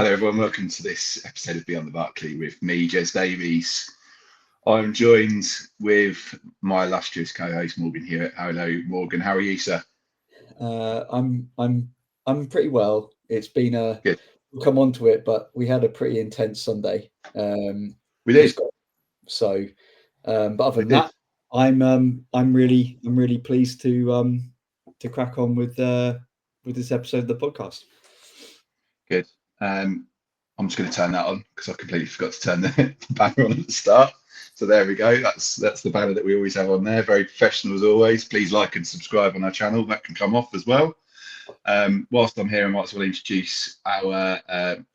Hello, everyone. Welcome to this episode of Beyond the Barclay with me, Jez Davies. I'm joined with my illustrious co-host Morgan here. Hello, Morgan. How are you, sir? I'm pretty well. It's been Good. We'll come on to it, but we had a pretty intense Sunday. We did. But other than that, I'm really pleased to crack on with this episode of the podcast. Good. I'm just going to turn that on because I completely forgot to turn the banner on at the start. So there we go. That's the banner that we always have on there. Very professional as always. Please like and subscribe on our channel. That can come off as well. Whilst I'm here, I might as well introduce our,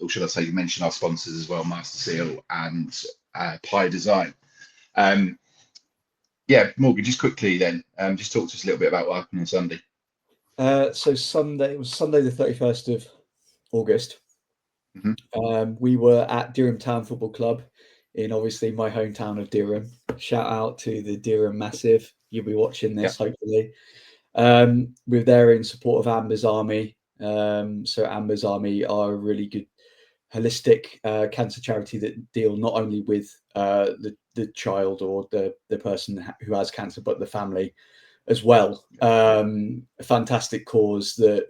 or should I say, mention our sponsors as well, Master Seal and Pie Design. Morgan, just quickly then, just talk to us a little bit about what happened on Sunday. So it was Sunday the 31st of August. Mm-hmm. We were at Derham Town Football Club in obviously my hometown of Derham. Shout out to the Derham Massive. You'll be watching this hopefully. We're there in support of Amber's Army. So Amber's Army are a really good holistic cancer charity that deal not only with the child or the person who has cancer, but the family as well. A fantastic cause that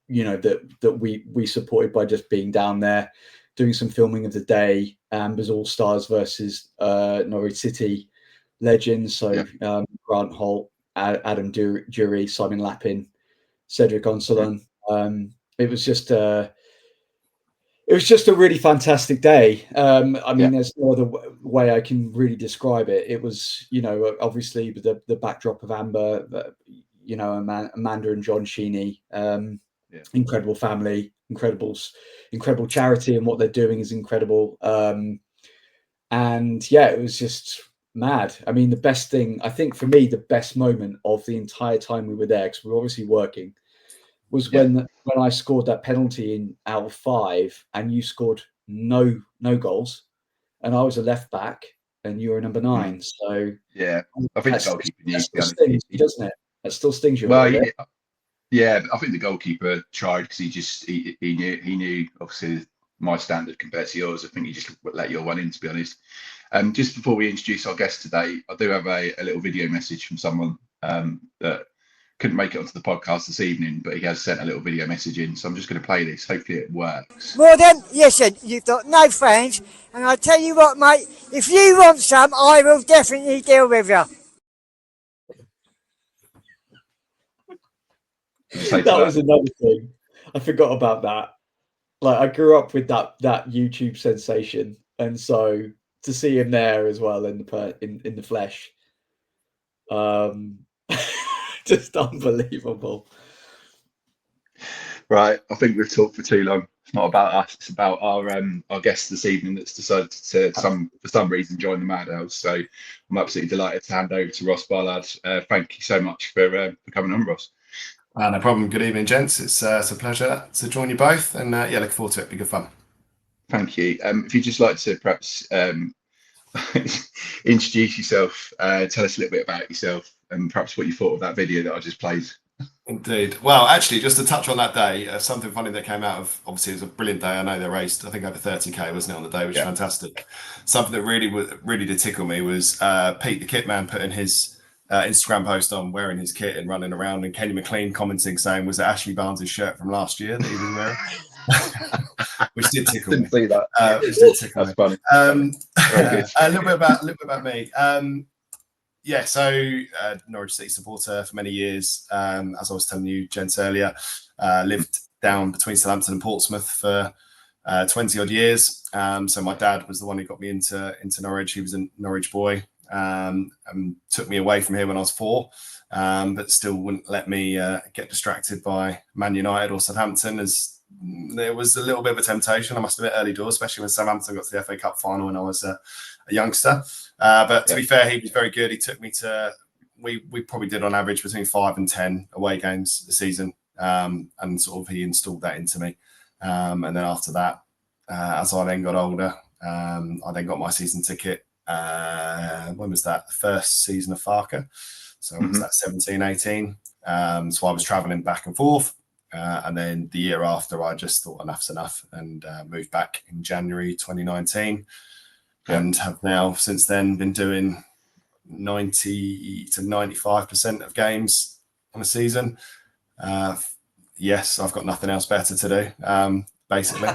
we supported by just being down there, doing some filming of the day. Amber's All Stars versus Norwich City legends. So Grant Holt, Adam Dury, Simon Lappin, Cedric Onsolon. It was just a really fantastic day. There's no other way I can really describe it. It was, obviously the backdrop of Amber, Amanda and John Sheeny, incredible family, incredible charity, and what they're doing is incredible. It was just mad. I mean, the best thing, I think for me, the best moment of the entire time we were there, because we were obviously working, was when I scored that penalty out of 5 and you scored no goals, and I was a left back and you were a number 9. So I think the goalkeeper knew, stings you, doesn't it? That still stings you. Well, I think the goalkeeper tried because he knew obviously my standard compared to yours. I think he just let your one in, to be honest. Just before we introduce our guest today, I do have a little video message from someone that couldn't make it onto the podcast this evening, but he has sent a little video message in, so I'm just going to play this. Hopefully it works. Well then, listen, you've got no friends, and I tell you what, mate, if you want some, I will definitely deal with you. That was another thing. I forgot about that. Like, I grew up with that YouTube sensation, and so to see him there as well in the flesh, just unbelievable. Right, I think we've talked for too long. It's not about us; it's about our guest this evening that's decided to for some reason join the Madhouse. So I'm absolutely delighted to hand over to Ross Bullard. Thank you so much for coming on, Ross. No problem. Good evening, gents. It's a pleasure to join you both, and looking forward to it. Be good fun. Thank you. If you'd just like to perhaps introduce yourself, tell us a little bit about yourself, and perhaps what you thought of that video that I just played. Indeed. Well, actually, just to touch on that day, something funny that came out of, obviously it was a brilliant day. I know they raised, I think, over 30k, wasn't it, on the day, which is fantastic. Something that really did tickle me was Pete, the kit man, putting his Instagram post on wearing his kit and running around, and Kenny McLean commenting saying, was it Ashley Barnes' shirt from last year that he was wearing? Which did tickle me. Didn't see that. Which did tickle That's me. Funny. A little bit about me. So Norwich City supporter for many years. As I was telling you, gents, earlier, lived down between Southampton and Portsmouth for 20 odd years. So my dad was the one who got me into Norwich. He was a Norwich boy, and took me away from here when I was 4, but still wouldn't let me get distracted by Man United or Southampton, as there was a little bit of a temptation, I must admit, early doors, especially when Southampton got to the FA Cup final when I was a youngster. But to be fair, he was very good. He took me to, we probably did on average between 5 and 10 away games a season, and sort of he installed that into me. And then after that, as I then got older, I then got my season ticket. When was that? The first season of Farke. So was that 17, 18? So I was travelling back and forth. And then the year after, I just thought enough's enough and moved back in January 2019, and have now since then been doing 90 to 95% of games on a season. Yes, I've got nothing else better to do, basically.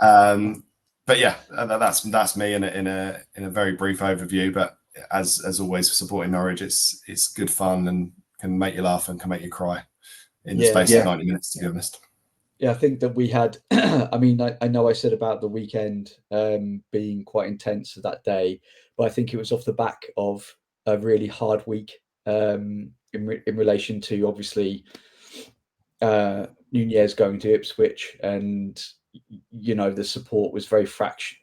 But yeah, that's me in a very brief overview. But as always, supporting Norwich, it's good fun and can make you laugh and can make you cry in the space of 90 minutes, to be honest. Yeah, I think that we had, I mean, I know I said about the weekend being quite intense that day, but I think it was off the back of a really hard week in relation to, obviously, Nunez going to Ipswich, and, you know, the support was very fractured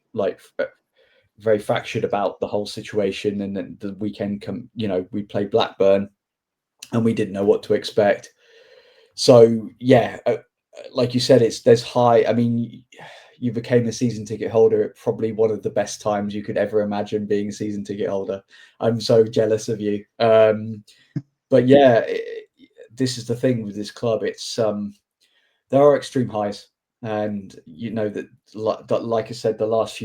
about the whole situation. And then the weekend, we played Blackburn and we didn't know what to expect. So, yeah, like you said, there's high. I mean, you became a season ticket holder at probably one of the best times you could ever imagine being a season ticket holder. I'm so jealous of you. But yeah, this is the thing with this club. It's there are extreme highs, and you know that, like I said, the last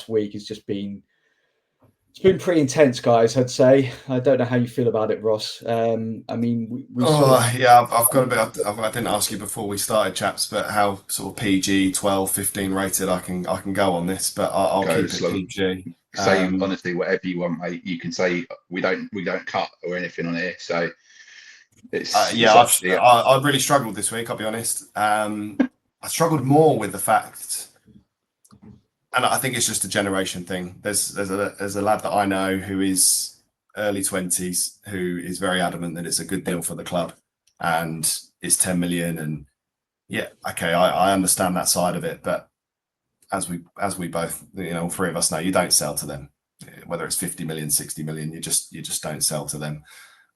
week has just been. It's been pretty intense, guys, I'd say. I don't know how you feel about it, Ross. I mean, I've got a bit. I didn't ask you before we started, chaps, but how sort of PG 12, 15 rated I can go on this, but I'll keep it PG. Say honestly whatever you want, mate. You can say we don't cut or anything on here. So it's I really struggled this week. I'll be honest. I struggled more with the fact. And I think it's just a generation thing. There's a lad that I know who is early 20s who is very adamant that it's a good deal for the club and it's 10 million. And yeah, okay, I understand that side of it, but as we both, all three of us know, you don't sell to them. Whether it's 50 million, 60 million, you just don't sell to them.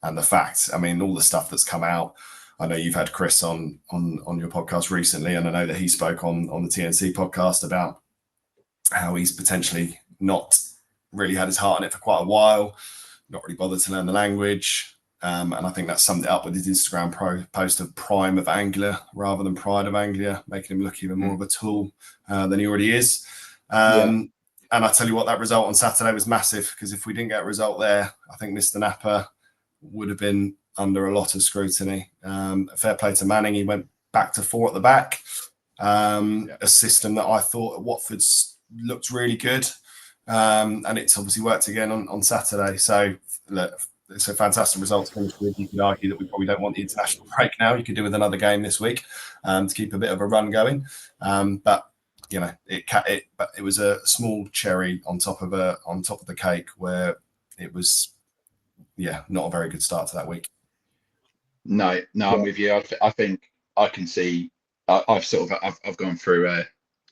And the fact, I mean, all the stuff that's come out. I know you've had Chris on your podcast recently, and I know that he spoke on the TNC podcast about how he's potentially not really had his heart in it for quite a while, not really bothered to learn the language. And I think that summed it up with his Instagram post of Prime of Anglia rather than Pride of Anglia, making him look even more of a tool than he already is. And I tell you what, that result on Saturday was massive, because if we didn't get a result there, I think Mr. Napper would have been under a lot of scrutiny. Fair play to Manning. He went back to 4 at the back, a system that I thought at Watford's looked really good, and it's obviously worked again on Saturday. So look, it's a fantastic result to finish with. You could argue that we probably don't want the international break now. You could do with another game this week to keep a bit of a run going. But it was a small cherry on top of the cake, where it was not a very good start to that week. No, I'm with you. I think I can see. I've gone through a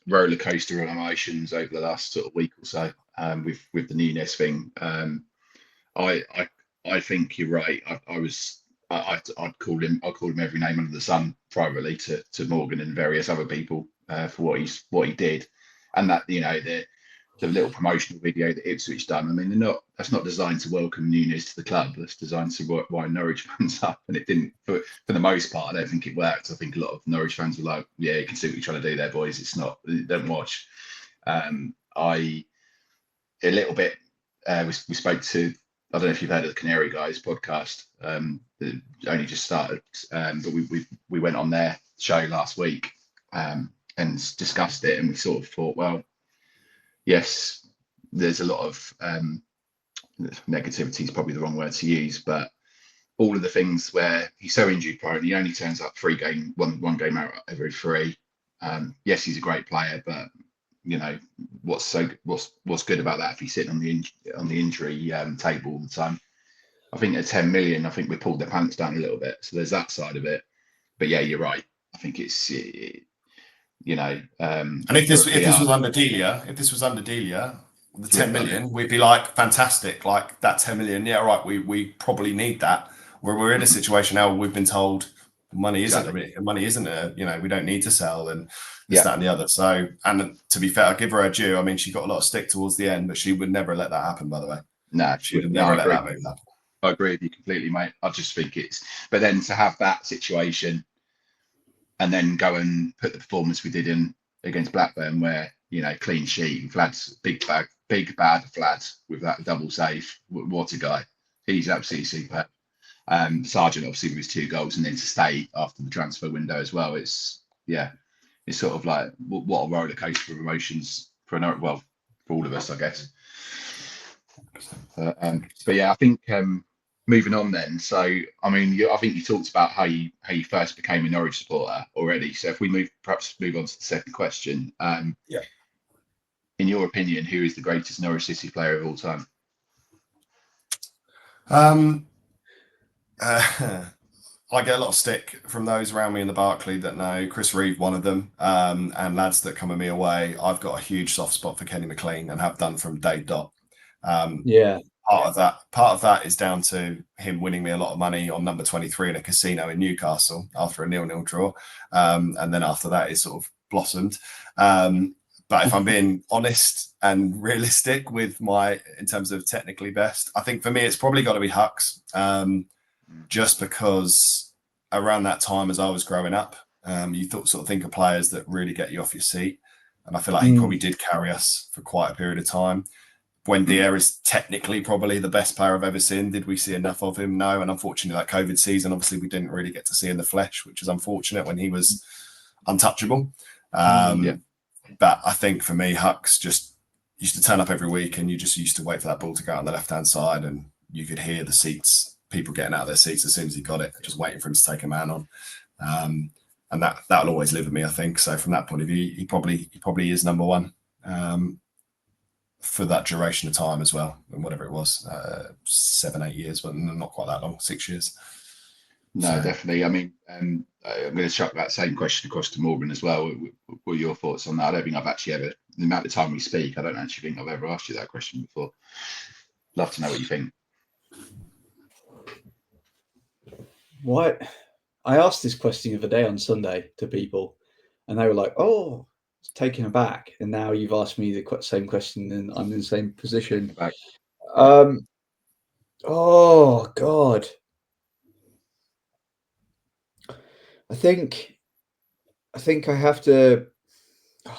roller coaster of emotions over the last sort of week or so with the Nunez thing. I think you're right. I'd call him every name under the sun privately to Morgan and various other people for what he did, and that the little promotional video that Ipswich done. I mean, that's not designed to welcome Nunez to the club. That's designed to wind Norwich fans up, and it didn't. For the most part, I don't think it worked. I think a lot of Norwich fans were like, "Yeah, you can see what you're trying to do there, boys. It's not. Don't watch." A little bit. We spoke to. I don't know if you've heard of the Canary guys podcast. That only just started, but we went on their show last week and discussed it, and we sort of thought, well, yes, there's a lot of negativity is probably the wrong word to use, but all of the things where he's so injury prone, he only turns up one game out every 3. Yes, he's a great player, but what's good about that if he's sitting on the injury table all the time? I think at 10 million, I think we pulled their pants down a little bit. So there's that side of it. But yeah, you're right. I think it's and if this was under Delia, the 10 million, we'd be like, fantastic, like that 10 million. Yeah, right. We probably need that. Where we're in a situation now, we've been told money isn't we don't need to sell and this, that, and the other. So, and to be fair, I give her due. I mean, she got a lot of stick towards the end, but she would never let that happen. By the way, no, she would never let that move happen. I agree with you completely, mate. I just think but then to have that situation and then go and put the performance we did in against Blackburn, where, you know, clean sheet, Vlad's big bad Vlad with that double save. What a guy. He's absolutely superb. Sargent obviously with his 2 goals, and then to stay after the transfer window as well. It's sort of like what a roller coaster of emotions for all of us, I guess. But yeah, I think moving on then. So I mean, I think you talked about how you first became a Norwich supporter already. So if we perhaps move on to the second question. In your opinion, who is the greatest Norwich City player of all time? I get a lot of stick from those around me in the Barclay that know Chris Reeve, one of them, and lads that come with me away. I've got a huge soft spot for Kenny McLean and have done from day dot. Part of that is down to him winning me a lot of money on number 23 in a casino in Newcastle after a 0-0 draw, and then after that it sort of blossomed. But if I'm being honest and realistic with in terms of technically best, I think for me it's probably got to be Hucks, just because around that time as I was growing up, you sort of think of players that really get you off your seat, and I feel like he probably did carry us for quite a period of time. Buendia is technically probably the best player I've ever seen. Did we see enough of him? No. And unfortunately, that COVID season, obviously, we didn't really get to see in the flesh, which is unfortunate when he was untouchable. But I think for me, Hucks just used to turn up every week, and you just used to wait for that ball to go out on the left-hand side, and you could hear the seats, people getting out of their seats as soon as he got it, just waiting for him to take a man on. And that'll always live with me, I think. So from that point of view, he probably is number one. For that duration of time as well, and whatever it was, 7-8 years, but not quite that long, 6 years. No, definitely. I mean, I'm going to chuck that same question across to Morgan as well. What are your thoughts on that? I don't think I've actually ever, the amount of time we speak, I don't actually think I've ever asked you that question before. Love to know what you think. What? I asked this question the other day on Sunday to people, and they were like, "Oh, taken aback." And now you've asked me the same question, and I'm in the same position. Oh God. I think I have to. Do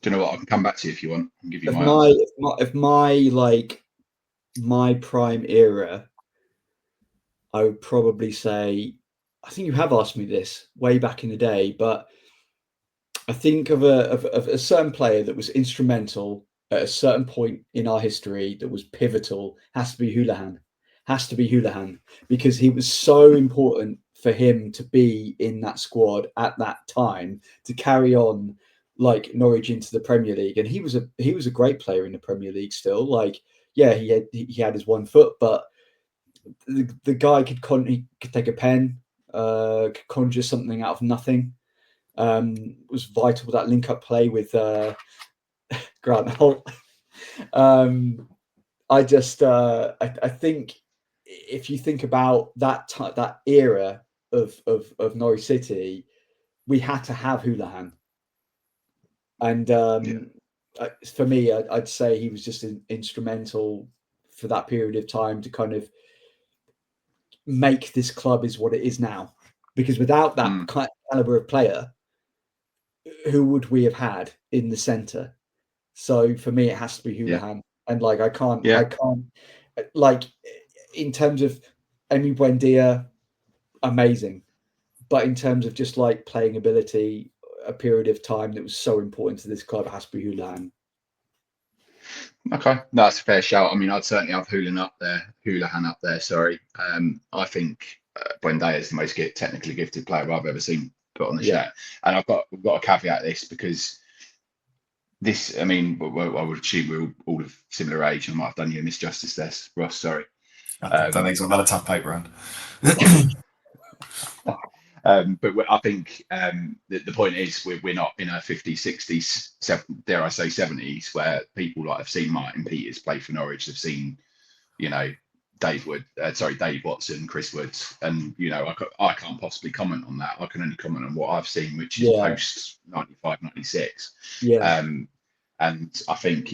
you know what? I can come back to you if you want. I'll give you my my prime era, I would probably say, I think you have asked me this way back in the day, but I think of a certain player that was instrumental at a certain point in our history, that was pivotal. Has to be Houlihan, because he was so important for him to be in that squad at that time to carry on like Norwich into the Premier League. And he was a great player in the Premier League still. Like, yeah, he had his 1 foot, but the guy could take a pen, could conjure something out of nothing. Was vital with that link-up play with Grant Holt. I think if you think about that era of Norwich City, we had to have Houlihan, and for me, I'd say he was just instrumental for that period of time to kind of make this club is what it is now. Because without that kind of caliber of player, who would we have had in the centre? So for me, it has to be Houlihan. And like, I can't like, in terms of Emi Buendia, amazing. But in terms of just like playing ability, a period of time that was so important to this club, it has to be Houlihan. Okay, no, that's a fair shout. I mean, I'd certainly have Houlihan up there. Sorry. I think Buendia is the most technically gifted player I've ever seen put on the show. And we've got to caveat this, because this, I mean, I would assume we're all of similar age. I might have done you a misjustice there, Ross. Sorry. I don't think so. I've got a tough paper round. But I think the point is we're not in our 50s, 60s, dare I say 70s, where people like have seen Martin Peters play for Norwich, have seen, you know, Dave Watson, Chris Woods, and you know, I can't possibly comment on that. I can only comment on what I've seen, which is post 95, 96. And I think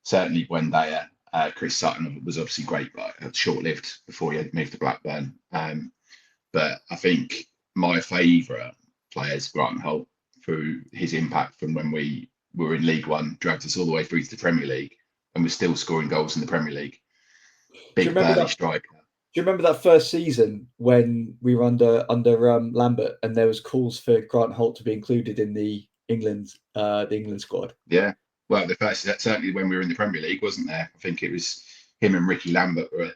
certainly Buendia, Chris Sutton was obviously great, but short-lived before he had moved to Blackburn. But I think my favourite players, Grant Holt, through his impact from when we were in League One, dragged us all the way through to the Premier League, and we're still scoring goals in the Premier League. Big burly striker. Do you remember that first season when we were under Lambert, and there was calls for Grant Holt to be included in the England squad? Yeah, well, certainly when we were in the Premier League, wasn't there? I think it was him and Ricky Lambert were,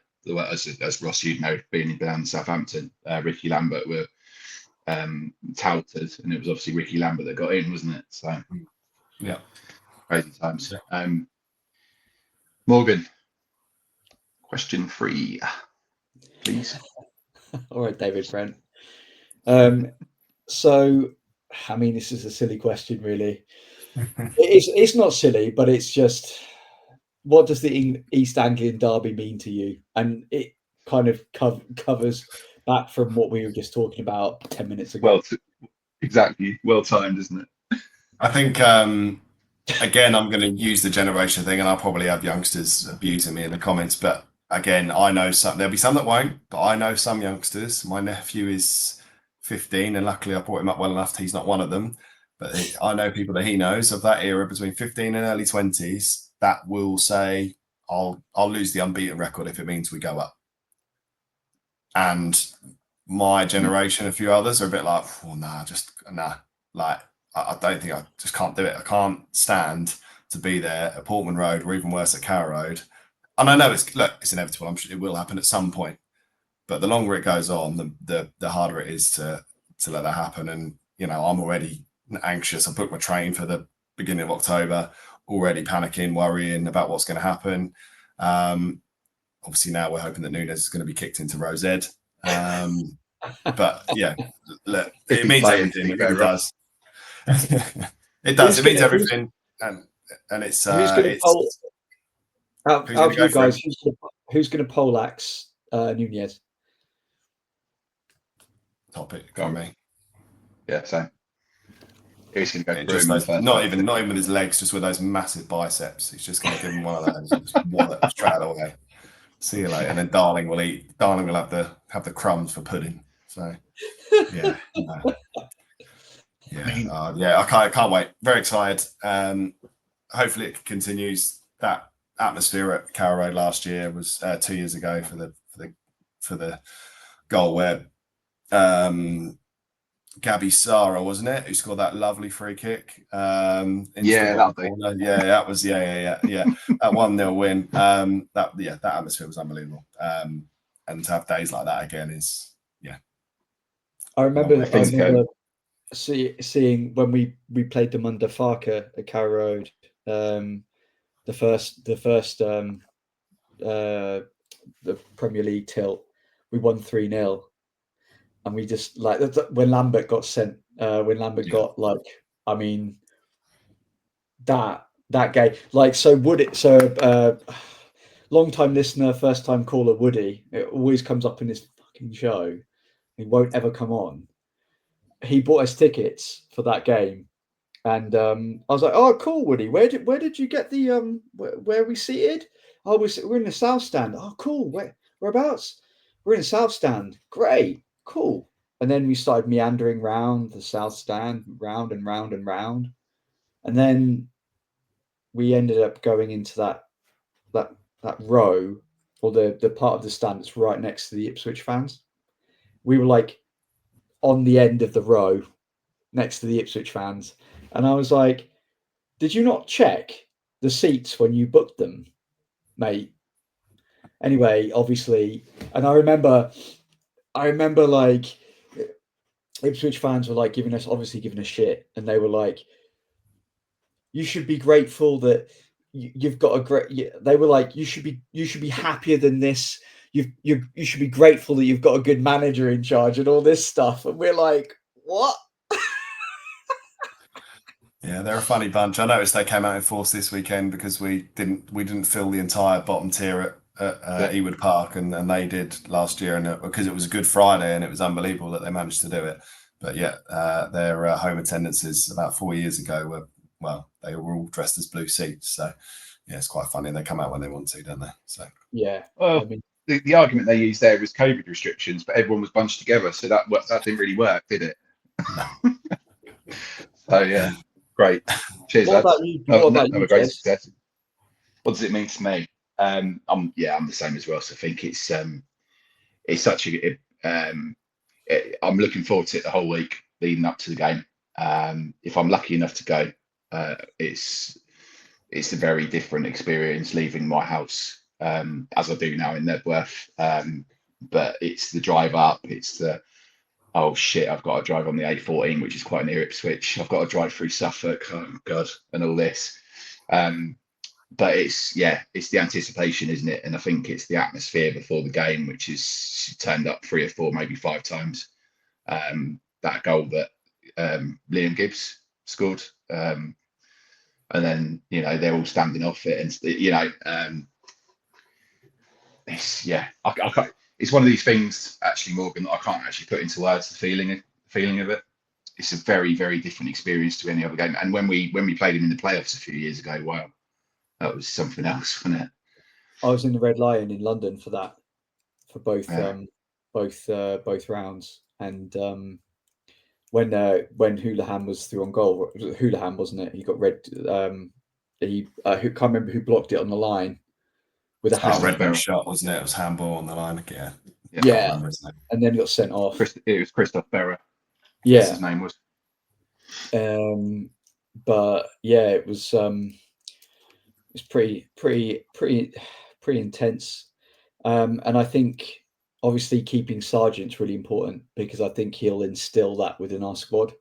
as Ross, you'd know, being down in Southampton. Ricky Lambert were touted, and it was obviously Ricky Lambert that got in, wasn't it? So yeah, crazy times. Morgan, question 3. Please. All right, David Brent. So, I mean, this is a silly question, really. It's not silly, but it's just, what does the East Anglian Derby mean to you? And it kind of covers back from what we were just talking about 10 minutes ago. Well, exactly. Well timed, isn't it? I think, again, I'm going to use the generation thing, and I'll probably have youngsters abusing me in the comments, but again, I know there'll be some that won't, but I know some youngsters. My nephew is 15, and luckily I brought him up well enough he's not one of them. But I know people that he knows of that era between 15 and early 20s that will say, I'll lose the unbeaten record if it means we go up. And my generation, a few others, are a bit like, oh, nah. Like, I don't think, I just can't do it. I can't stand to be there at Portman Road, or even worse at Carrow Road. And I know it's inevitable. I'm sure it will happen at some point. But the longer it goes on, the harder it is to let that happen. And, I'm already anxious. I booked my train for the beginning of October, already panicking, worrying about what's going to happen. Obviously now we're hoping that Nunes is going to be kicked into Rose Ed. But yeah, look, it means everything. It really does. It does. It means everything. And it's out of you guys, who's going to poleaxe Nunes? Topic, got me. Yeah, same. He's going to go just those, not even with his legs, just with those massive biceps. He's just going to give him one of those and just wallet straight away. See you later. And then Darling will eat. Darling will have the crumbs for pudding. So yeah, I can't wait. Very excited. Hopefully it continues. That atmosphere at Carrow Road last year was 2 years ago for the goal where Gabby Sara, wasn't it, who scored that lovely free kick? That was that 1-0 win. That atmosphere was unbelievable. And to have days like that again is I remember seeing when we played them under Farke at Carrow Road, the first the Premier League tilt, we won 3-0. And we just, like, when Lambert got sent, got, like, I mean, that game, like, long time listener, first time caller Woody, it always comes up in this fucking show. He won't ever come on. He bought us tickets for that game, and I was like, "Oh, cool, Woody. Where did you get the where are we seated? Oh, we're in the south stand. Oh, cool. Whereabouts? We're in the south stand. Great." Cool. And then we started meandering round the south stand, round and round and round. And then we ended up going into that row, or the part of the stand that's right next to the Ipswich fans. We were like on the end of the row next to the Ipswich fans. And I was like, did you not check the seats when you booked them, mate? Anyway, obviously, and I remember like Ipswich fans were like giving us shit, and they were like, you should be grateful that you've got a great. They were like, you should be happier than this. You should be grateful that you've got a good manager in charge and all this stuff. And we're like, what? Yeah, they're a funny bunch. I noticed they came out in force this weekend because we didn't fill the entire bottom tier at Ewood Park, and they did last year, and because it was a Good Friday, and it was unbelievable that they managed to do it. But yeah, their home attendances about 4 years ago they were all dressed as blue seats. So yeah, it's quite funny. They come out when they want to, don't they? So yeah. Well, I mean, the argument they used there was COVID restrictions, but everyone was bunched together, so that didn't really work, did it? So yeah, great. Cheers, What lads. about you? What about you, a great Jez? success. What does it mean to me? I'm the same as Ross. I think it's such a I'm looking forward to it the whole week leading up to the game. If I'm lucky enough to go, it's a very different experience leaving my house, as I do now in Nebworth. But it's the drive up. It's the, oh shit, I've got to drive on the A14, which is quite near Ipswich. I've got to drive through Suffolk. Oh God, and all this. But it's the anticipation, isn't it? And I think it's the atmosphere before the game, which is turned up 3 or 4, maybe 5 times. That goal that Liam Gibbs scored, and then they're all standing off it, and it's one of these things, actually, Morgan, that I can't actually put into words. The feeling of it. It's a very, very different experience to any other game. And when we played him in the playoffs a few years ago, wow. That was something else, wasn't it? I was in the Red Lion in London for that, for both rounds, and when Houlihan was through on goal, it was Houlihan, wasn't it? He got red. He can't remember who blocked it on the line with a hand. Red shot, wasn't it? It was handball on the line. Yeah. And then he got sent off. It was Christoph Berra. Yeah, his name was. But yeah, it was. It's pretty intense, and I think obviously keeping Sargent's really important, because I think he'll instill that within our squad,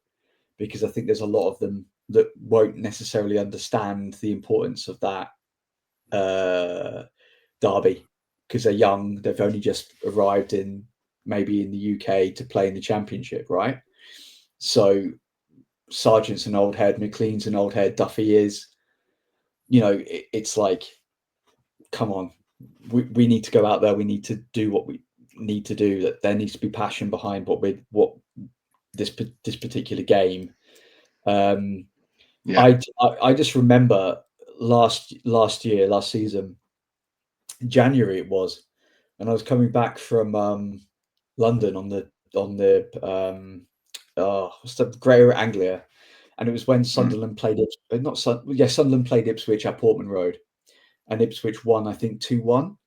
because I think there's a lot of them that won't necessarily understand the importance of that derby, because they're young, they've only just arrived in the UK to play in the Championship, right? So Sargent's an old head, McLean's an old head, Duffy is. It's like, come on, we need to go out there. We need to do what we need to do. That there needs to be passion behind what this particular game. I just remember last season, January it was, and I was coming back from London on the Greater Anglia. And it was when Sunderland played Sunderland played Ipswich at Portman Road, and Ipswich won, I think, 2-1.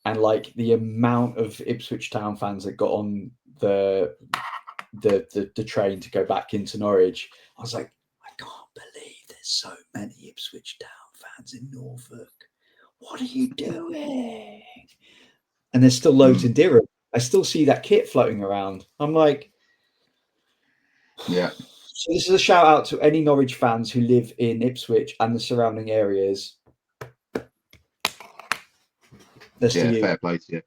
And like the amount of Ipswich Town fans that got on the train to go back into Norwich, I was like, I can't believe there's so many Ipswich Town fans in Norfolk. What are you doing? And there's still loads in Durham. I still see that kit floating around. I'm like, yeah. So this is a shout out to any Norwich fans who live in Ipswich and the surrounding areas. Fair play to you.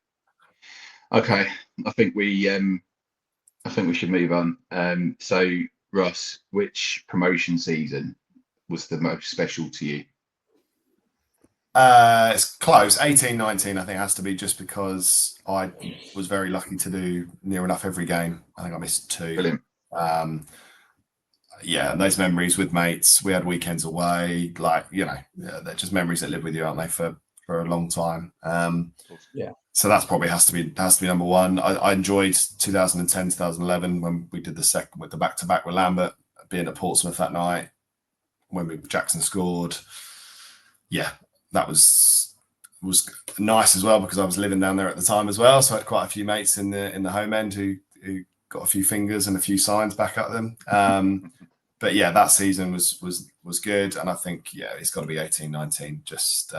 Okay, I think we should move on. So Ross, which promotion season was the most special to you? It's close. 18-19, I think, has to be, just because I was very lucky to do near enough every game. I think I missed 2. Brilliant. And those memories with mates, we had weekends away, they're just memories that live with you, aren't they, for a long time. So that's probably has to be number one. I enjoyed 2010, 2011 when we did the second with the back-to-back with Lambert, being at Portsmouth that night when Jackson scored. Yeah, that was nice as well, because I was living down there at the time as well, so I had quite a few mates in the home end who got a few fingers and a few signs back at them. But yeah, that season was good, and I think it's got to be 18-19. Just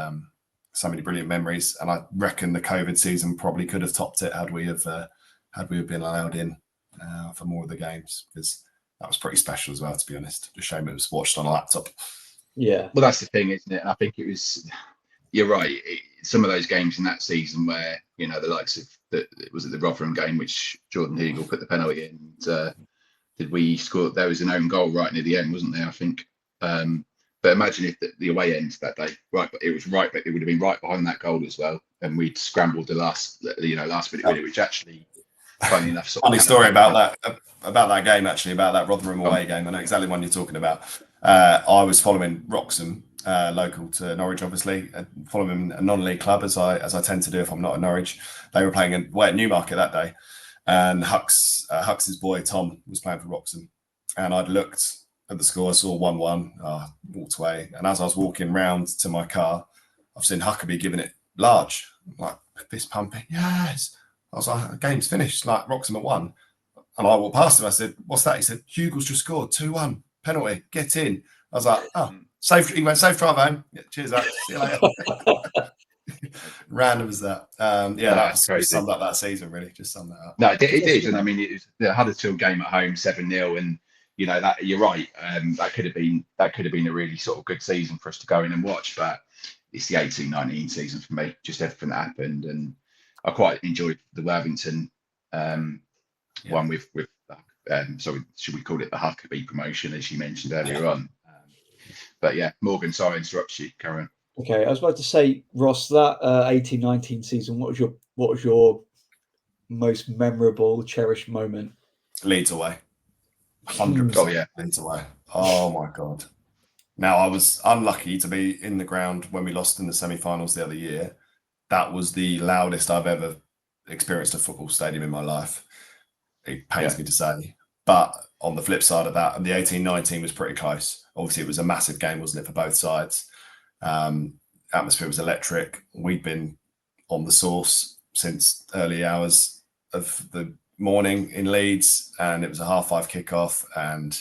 so many brilliant memories, and I reckon the COVID season probably could have topped it had we have been allowed in for more of the games, because that was pretty special as well, to be honest. Just a shame it was watched on a laptop. Yeah, well, that's the thing, isn't it? And I think it was. You're right. Some of those games in that season where the likes of the Rotherham game, which Jordan Heagle put the penalty in. And, did we score? There was an own goal right near the end, wasn't there? I think. But imagine if the away end that day, but it would have been right behind that goal as well, and we'd scrambled the last minute, which actually, funny enough, funny story about that game, actually, about that Rotherham away game. I know exactly what you're talking about. I was following Wroxham, local to Norwich, obviously, following a non-league club as I tend to do if I'm not at Norwich. They were playing at Newmarket that day, and Hux's boy Tom was playing for Wroxham, and I'd looked at the score, I saw 1-1, walked away, and as I was walking round to my car, I've seen Huckabee giving it large, like fist pumping. Yes, I was like, the game's finished, like Wroxham at 1. And I walked past him. I said, "What's that?" He said, "Hugo's just scored 2-1 penalty. Get in." I was like, "Oh, safe." He went, "Safe drive home. Yeah, cheers, Zach. See you later." Random as that. That just summed up that season. Really, just summed that up. No, it did, and I mean, it was the Huddersfield game at home, 7-0, and that you're right. That could have been a really sort of good season for us to go in and watch, but it's the 18-19 season for me. Just everything that happened, and I quite enjoyed the Worthington. One with sorry, should we call it the Huckabee promotion, as you mentioned earlier on? But yeah, Morgan, sorry I interrupted you. Carry on. Okay, I was about to say, Ross, that 18-19 season, what was your most memorable, cherished moment? Leeds away, 100%. Oh yeah, Leeds away. Oh my god! Now I was unlucky to be in the ground when we lost in the semi-finals the other year. That was the loudest I've ever experienced a football stadium in my life. It pains me to say, but on the flip side of that, and the 18-19 was pretty close. Obviously, it was a massive game, wasn't it, for both sides? Atmosphere was electric. We'd been on the sauce since early hours of the morning in Leeds, and it was a 5:30 kickoff. And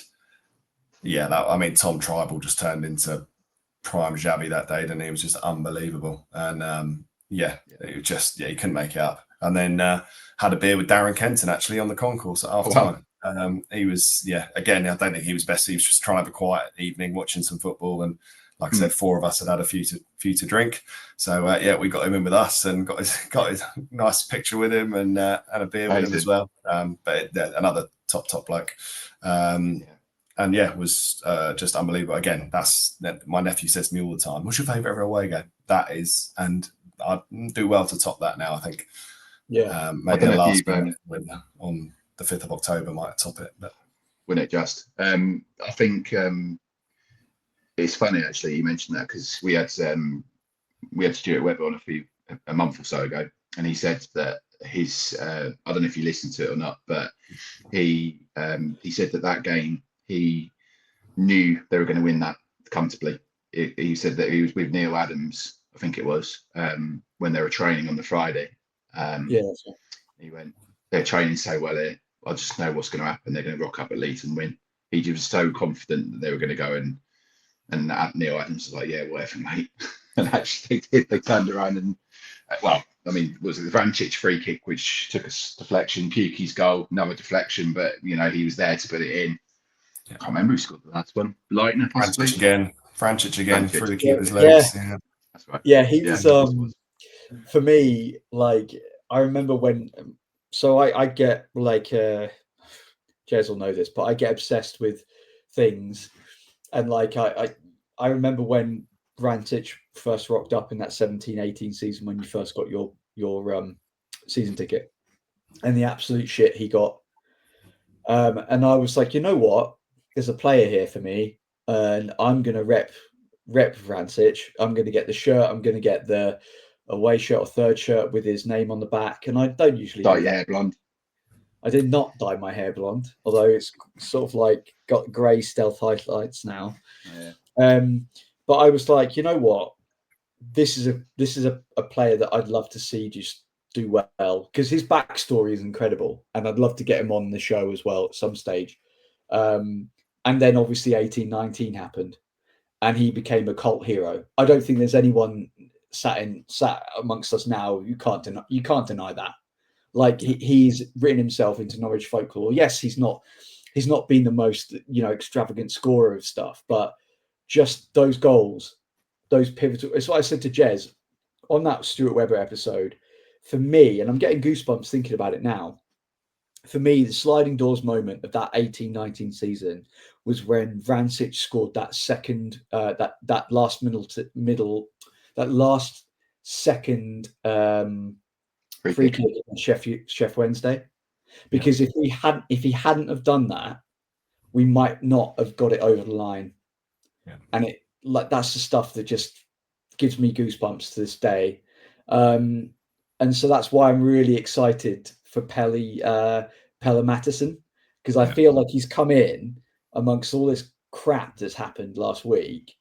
Tom Tribal just turned into prime Xavi that day, and he was just unbelievable. And it was just he couldn't make it up. And then had a beer with Darren Kenton actually on the concourse at half time. He was, again, I don't think he was best. He was just trying to have a quiet evening, watching some football. And like I said, 4 of us had a few to drink. So we got him in with us and got his nice picture with him and a beer with him as well. But another top bloke. It was just unbelievable. Again, that's my nephew says to me all the time, "What's your favourite away game?" That is, and I'd do well to top that now, I think. Yeah, maybe the last one on the 5th of October might top it, but wouldn't it just? I think it's funny actually you mentioned that, because we had Stuart Webber on a month or so ago, and he said that his I don't know if you listened to it or not, but he said that game he knew they were going to win that comfortably. He said that he was with Neil Adams, I think it was, when they were training on the Friday. That's right. He went, "They're training so well here. I just know what's going to happen. They're going to rock up at Leeds and win." He was so confident that they were going to go, and Neil Adams was like, "Yeah, whatever, mate." And actually they did. They turned around and, was it the Vrancic free kick, which took a deflection, Pukki's goal, another deflection, but he was there to put it in. I can't remember who scored the last one. Leitner, possibly. Vrancic again through the keeper's legs. Yeah, that's right. Yeah, he was. For me, like I remember when. So I get like, Jez will know this, but I get obsessed with things, and like I remember when Vrancic first rocked up in that 17-18 season when you first got your season ticket, and the absolute shit he got. And I was like, you know what? There's a player here for me, and I'm gonna rep Vrancic. I'm gonna get the shirt. I'm gonna get the away shirt or third shirt with his name on the back. And I don't usually dye your hair blonde. I did not dye my hair blonde, although it's sort of like got grey stealth highlights now. Yeah. But I was like, you know what? This is a player that I'd love to see just do well, because his backstory is incredible, and I'd love to get him on the show as well at some stage. And then obviously 18-19 happened, and he became a cult hero. I don't think there's anyone sat amongst us now. You can't deny that. Like he's written himself into Norwich folklore. Yes, he's not been the most extravagant scorer of stuff, but just those goals, those pivotal. It's what I said to Jez on that Stuart Webber episode. For me, and I'm getting goosebumps thinking about it now. For me, the sliding doors moment of that 18-19 season was when Vrancic scored that second, that last second free kick on Chef Wednesday. Because if he hadn't have done that, we might not have got it over the line. and that's the stuff that just gives me goosebumps to this day. And so that's why I'm really excited for Pelle Mattisson, because I feel like he's come in amongst all this crap that's happened last week,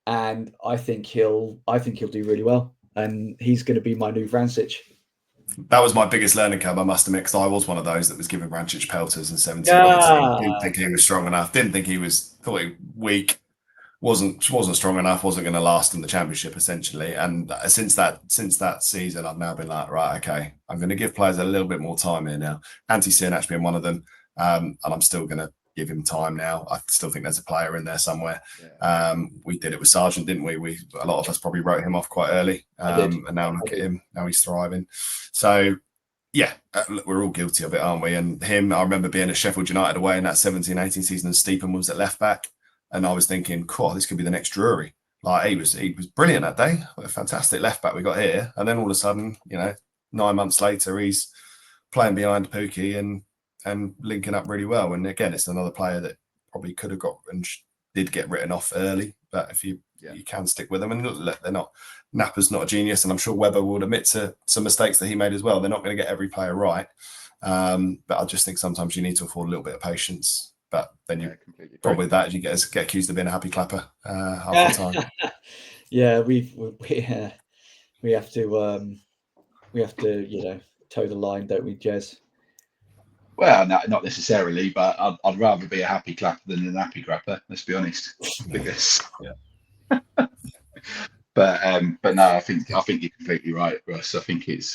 and I think he'll do really well, and he's going to be my new Vrancic. That was my biggest learning curve, I must admit, because I was one of those that was giving Vrancic pelters in 17. Didn't think he was strong enough. Didn't think he was, thought he was weak. Wasn't strong enough. Wasn't going to last in the championship, essentially. And since that season, I've now been like, right, okay, I'm going to give players a little bit more time here now. Antti Sinach being one of them, and I'm still going to give him time now. I still think there's a player in there somewhere. We did it with Sargent, didn't we? A lot of us probably wrote him off quite early, and now look at him. Now he's thriving. So yeah, we're all guilty of it, aren't we? And him, I remember being at Sheffield United away in that 17-18 season, and Steepen was at left back. And I was thinking, cool, this could be the next Drury. Like he was brilliant that day. What a fantastic left back we got here. And then all of a sudden, 9 months later, he's playing behind Pookie and linking up really well. And again, it's another player that probably could have got and did get written off early. But if you can stick with them, and they're not. Napper's not a genius, and I'm sure Webber would admit to some mistakes that he made as well. They're not going to get every player right. But I just think sometimes you need to afford a little bit of patience. But then you probably that you get accused of being a happy clapper half the time. Yeah, we have to toe the line, don't we, Jez? Well, no, not necessarily, but I'd rather be a happy clapper than an happy crapper. Let's be honest. Because, but no, I think you're completely right, Ross. I think it's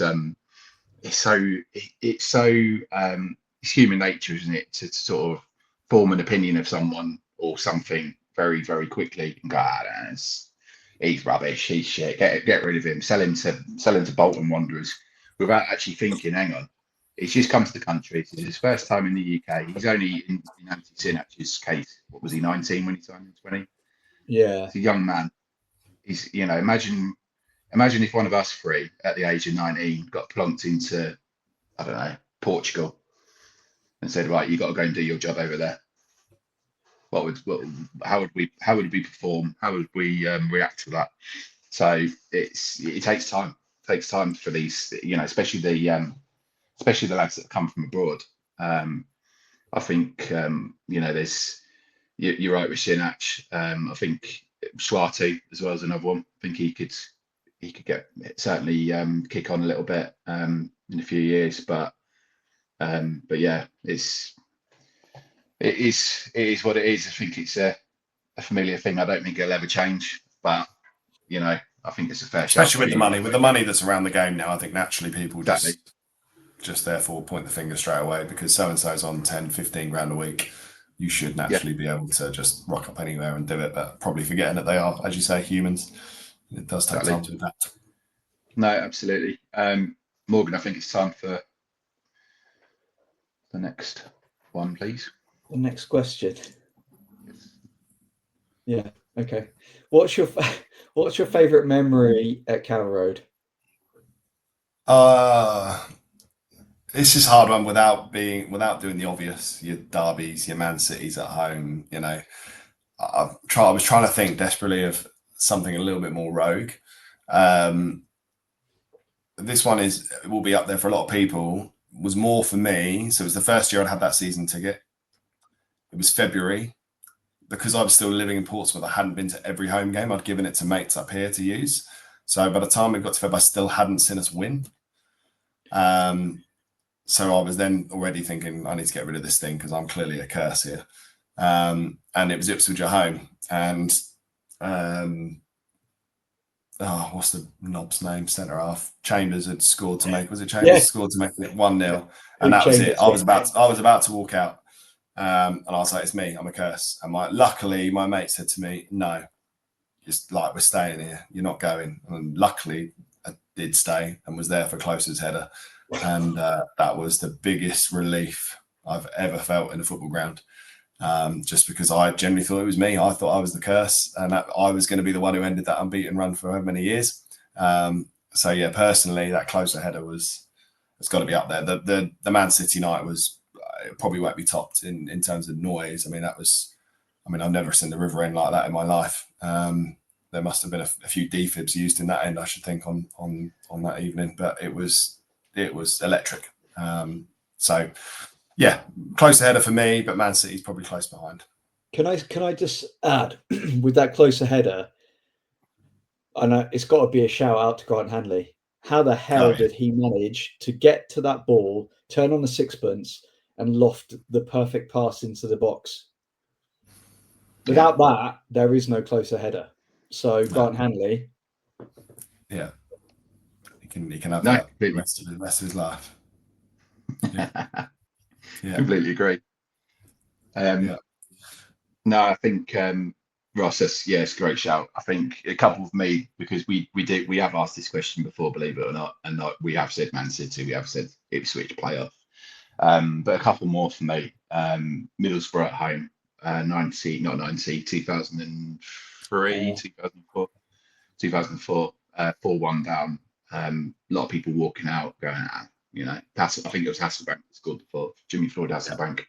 human nature, isn't it, to sort of form an opinion of someone or something very, very quickly and go, he's rubbish, he's shit, get rid of him, sell him to Bolton Wanderers, without actually thinking, hang on, he's just come to the country, this is his first time in the UK, he's only in Antti Sinach's case, what was he, 19 when he signed in 20? Yeah. He's a young man. He's, imagine if one of us three at the age of 19 got plonked into, I don't know, Portugal and said, right, you got to go and do your job over there. How would we perform? How would we react to that? So it takes time. It takes time for these, especially the lads that come from abroad. I think there's you're right with Sinach. I think Swati as well as another one. I think he could get certainly kick on a little bit in a few years, but yeah, it is what it is. I think it's a familiar thing. I don't think it'll ever change, but I think it's a fair shot. Especially with the money that's around the game now, I think naturally people just therefore point the finger straight away because so and so's on 10, 15 grand a week. You should naturally be able to just rock up anywhere and do it, but probably forgetting that they are, as you say, humans. It does take time to adapt. No, absolutely. Morgan, I think it's time for the next one, please. The next question. Yeah. Okay. What's your favourite memory at Carrow Road? It's just a hard one without doing the obvious. Your derbies, your Man Cities at home. I was trying to think desperately of something a little bit more rogue. This one will be up there for a lot of people. Was more for me. So it was the first year I'd had that season ticket. It was February. Because I was still living in Portsmouth, I hadn't been to every home game. I'd given it to mates up here to use. So by the time we got to Feb, I still hadn't seen us win. So I was then already thinking, I need to get rid of this thing because I'm clearly a curse here. And it was Ipswich at home. And what's the knob's name? Centre half. Chambers had scored to make. Was it Chambers? Yeah. Scored to make it 1-0. And that was it. I was about to walk out. And I was like, it's me, I'm a curse. And luckily, my mate said to me, no, just like, we're staying here, you're not going. And luckily, I did stay and was there for Close's header. And that was the biggest relief I've ever felt in a football ground. Just because I generally thought it was me. I thought I was the curse and that I was going to be the one who ended that unbeaten run for however many years. So yeah, personally, that Closer header it's got to be up there. The Man City night was, it probably won't be topped in terms of noise. I mean, I I mean, I've never seen the river end like that in my life. There must have been a few defibs used in that end, I should think, on that evening, but it was electric. So yeah, close header for me, but Man City's probably close behind. Can I just add with that closer header? And it's got to be a shout out to Grant Hanley. How the hell did he manage to get to that ball, turn on the sixpence, and loft the perfect pass into the box? Without that, there is no closer header. So Grant Hanley, he can have that the rest of his life. Completely agree. No, I think Ross, it's a great shout. I think a couple of me, because we have asked this question before, believe it or not, and we have said Man City, we have said Ipswich playoff, but a couple more for me. Middlesbrough at home, 2003, 2004, 4-1 down. A lot of people walking out going, I think it was Hasselbank that scored before, Jimmy Floyd Hasselbank.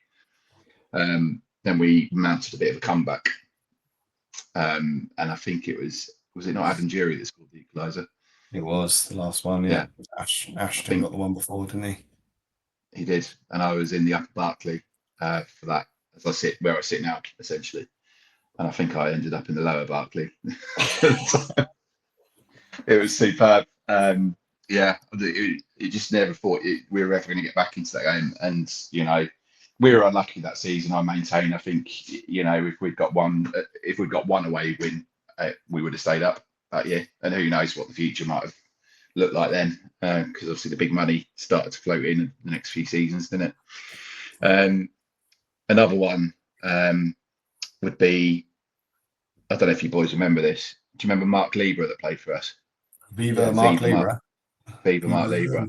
Then we mounted a bit of a comeback. And I think it was it not Adam Jury that scored the equaliser? It was the last one, yeah. Ashton got the one before, didn't he? He did. And I was in the Upper Barclay for that, as I sit where I sit now, essentially. And I think I ended up in the Lower Barclay. It was superb. It just never thought we were ever going to get back into that game. And, we were unlucky that season. I maintain. I think if we'd got one away win, we would have stayed up that year. And who knows what the future might have looked like then? Because obviously the big money started to float in the next few seasons, didn't it? Another one would be, I don't know if you boys remember this. Do you remember Mark Libra that played for us? Mark Libra. Mark Libra.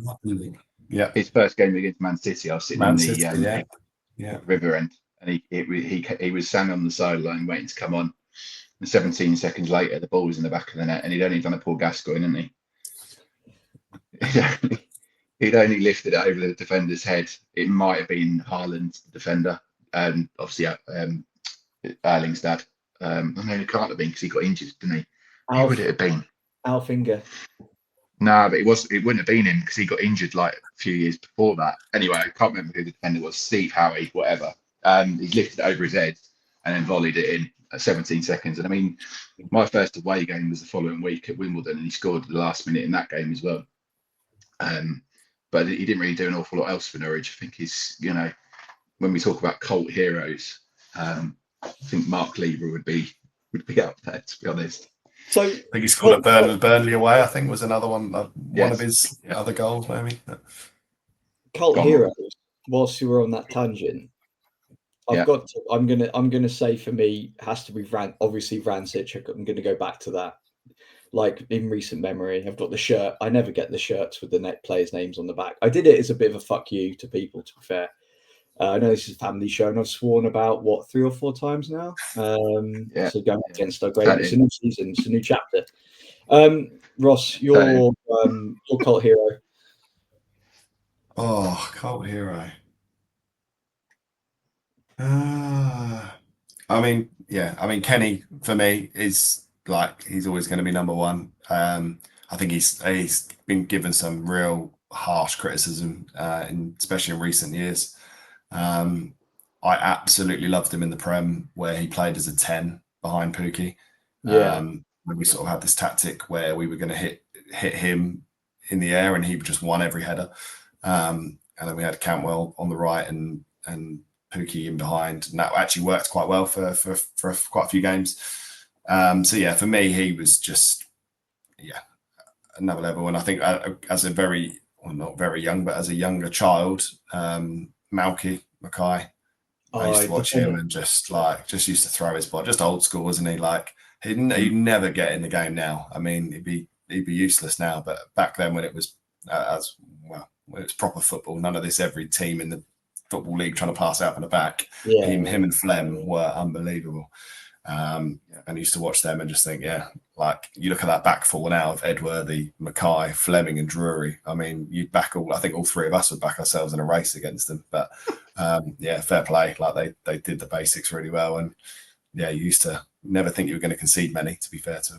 Yeah. His first game against Man City, I was sitting the river end, and he was standing on the sideline waiting to come on. And 17 seconds later, the ball was in the back of the net, and he'd only done a Paul Gascoigne, hadn't he? He'd only lifted it over the defender's head. It might have been Haaland, the defender, and obviously Erling's dad. I mean, it can't have been because he got injured, didn't he? Who would it have been? Alfinger. No, but it wouldn't have been him because he got injured like a few years before that. Anyway, I can't remember who the defender was, Steve Howie, whatever. He lifted it over his head and then volleyed it in at 17 seconds. And I mean, my first away game was the following week at Wimbledon, and he scored at the last minute in that game as well. But he didn't really do an awful lot else for Norwich. I think he's, when we talk about cult heroes, I think Mark Libra would be up there, to be honest. So I think he scored at Burnley away. I think was another one, one of his other goals, maybe. Cult heroes. Whilst you were on that tangent, I'm gonna say for me has to be obviously Vrancic. I'm gonna go back to that. Like in recent memory, I've got the shirt. I never get the shirts with the players' names on the back. I did it as a bit of a fuck you to people, to be fair. I know this is a family show, and I've sworn about 3 or 4 times now. So going against our great, it's a new season, it's a new chapter. Ross, your cult hero. Oh, cult hero. I mean, Kenny for me is he's always going to be number one. I think he's been given some real harsh criticism, especially in recent years. I absolutely loved him in the Prem where he played as a 10 behind Pookie. When we sort of had this tactic where we were going to hit him in the air and he just won every header. And then we had Cantwell on the right and Pookie in behind, and that actually worked quite well for quite a few games. For me, he was just another level. And I think as not very young, but as a younger child, Mackay, I used to watch him and just used to throw his ball, just old school, wasn't he? He'd never get in the game now. I mean, he'd be useless now, but back then when it was when it's proper football, none of this every team in the football league trying to pass out from the back. Him and Flem were unbelievable. And I used to watch them and just think, you look at that back four now of Edworthy, Mackay, Fleming and Drury. I mean, you'd back I think all three of us would back ourselves in a race against them. But fair play. They did the basics really well. And you used to never think you were going to concede many, to be fair to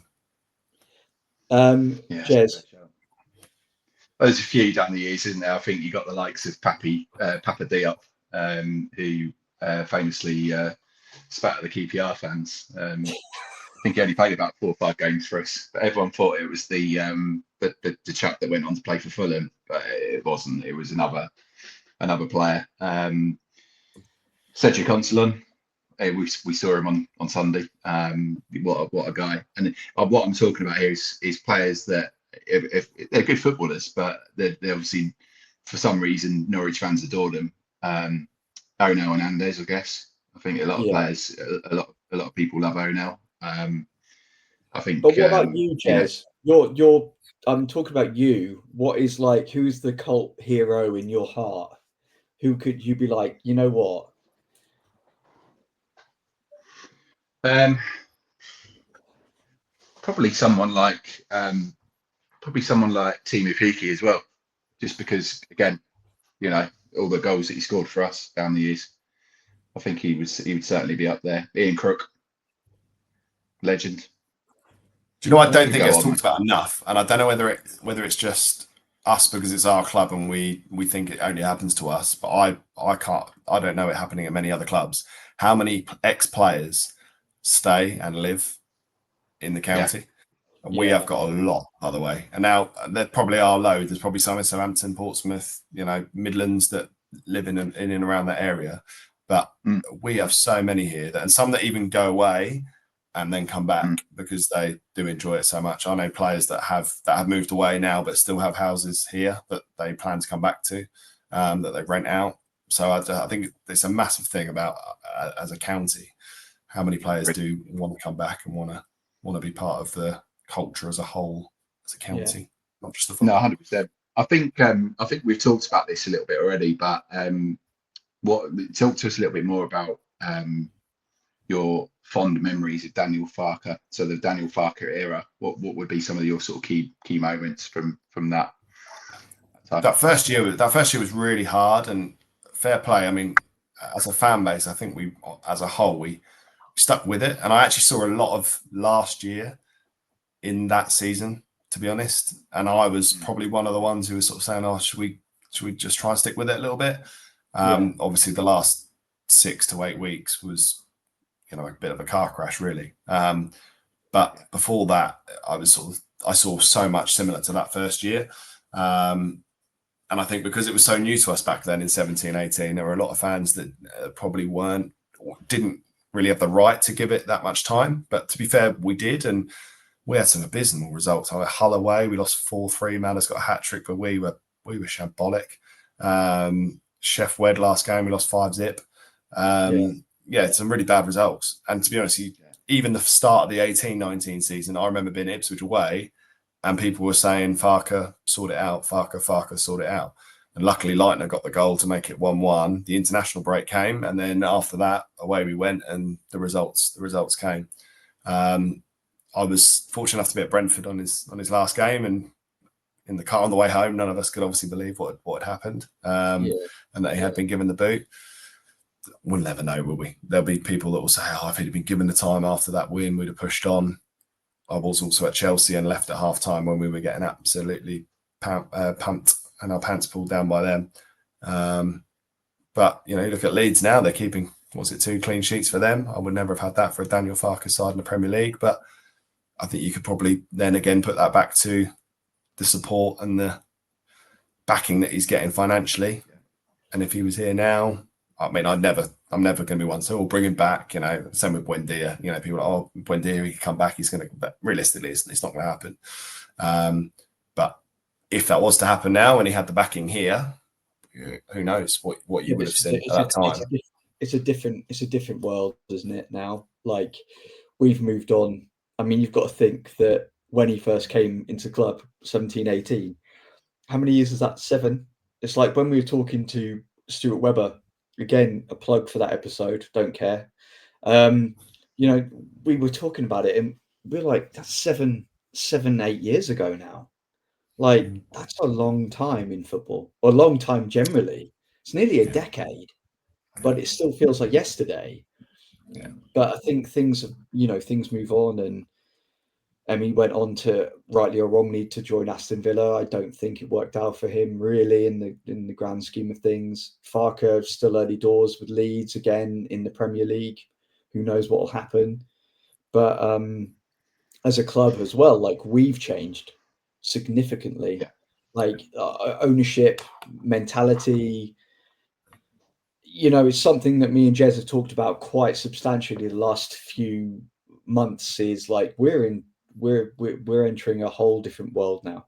him. Jez. There's a few down the years, isn't there? I think you got the likes of Papa Diop, who famously spat at the QPR fans. I think he only played about 4 or 5 games for us, but everyone thought it was the chap that went on to play for Fulham, but it wasn't. It was another player. Cedric Onselon, we saw him on Sunday. What a guy! And what I'm talking about here is players that if they're good footballers, but they obviously for some reason Norwich fans adore them. Onel Hernandez, I guess. I think a lot of players, a lot of people love Onel. I think. But what about you, Jez? You're. I'm talking about you. Who's the cult hero in your heart? Who could you be like? You know what? Probably someone like Timu Puki as well, just because again, all the goals that he scored for us down the years. I think he would certainly be up there. Ian Crook, legend. Do you know? I don't think it's talked about enough, and I don't know whether it's just us because it's our club and we think it only happens to us. But I don't know it happening at many other clubs. How many ex-players stay and live in the county? Yeah. And we have got a lot, by the way. And now there probably are loads. There's probably some in Southampton, Portsmouth, Midlands that live in and around that area. But we have so many here, and some that even go away and then come back because they do enjoy it so much. I know players that have moved away now, but still have houses here that they plan to come back to, that they rent out. So I think it's a massive thing about as a county, how many players do want to come back and want to be part of the culture as a whole, as a county, not just the football. No, 100%. I think we've talked about this a little bit already, but talk to us a little bit more about your fond memories of Daniel Farke. So the Daniel Farke era, what would be some of your sort of key moments from that time? That first year was really hard, and fair play. I mean, as a fan base, I think we, as a whole, we stuck with it. And I actually saw a lot of last year in that season, to be honest. And I was probably one of the ones who was sort of saying, "Oh, should we just try and stick with it a little bit?" Obviously, the last 6 to 8 weeks was, a bit of a car crash, really. But before that, I saw so much similar to that first year. And I think because it was so new to us back then in 17, 18, there were a lot of fans that probably didn't really have the right to give it that much time. But to be fair, we did. And we had some abysmal results. Hull away, we lost 4-3. Maller's got a hat-trick, but we were shambolic. Chef Wed last game, we lost 5-0. Some really bad results. And to be honest, even the start of the 18-19 season, I remember being Ipswich away and people were saying, Farke, sort it out. Farke, sort it out. And luckily, Leitner got the goal to make it 1-1. The international break came. And then after that, away we went and the results came. I was fortunate enough to be at Brentford on his last game, and in the car on the way home, none of us could obviously believe what had happened, and that he had been given the boot. We'll never know, will we? There'll be people that will say, "Oh, if he'd been given the time after that win, we'd have pushed on." I was also at Chelsea and left at half time when we were getting absolutely pumped and our pants pulled down by them. But you look at Leeds now; they're keeping 2 clean sheets for them. I would never have had that for a Daniel Farke side in the Premier League, but I think you could probably then again put that back to the support and the backing that he's getting financially. And if he was here now, I mean, I'm never going to be one. So we'll bring him back. Same with Buendia. People are like, "Oh, Buendia, he can come back. He's going to." But realistically, it's not going to happen. But if that was to happen now, and he had the backing here, who knows what you would have seen at that time. It's a different world, isn't it? Now, like, we've moved on. I mean, you've got to think that when he first came into the club, 17, 18, how many years is that? 7. It's like when we were talking to Stuart Webber, again, a plug for that episode, don't care. We were talking about it and we're like, that's 7, 8 years ago now. Like, that's a long time in football, or a long time generally. It's nearly a decade, but it still feels like yesterday. But I think things move on, and he went on to, rightly or wrongly, to join Aston Villa. I don't think it worked out for him really in the grand scheme of things. Farke still early doors with Leeds again in the Premier League. Who knows what will happen? But as a club as well, like, we've changed significantly. Yeah. Like ownership, mentality. It's something that me and Jez have talked about quite substantially the last few months. Is like we're entering a whole different world now.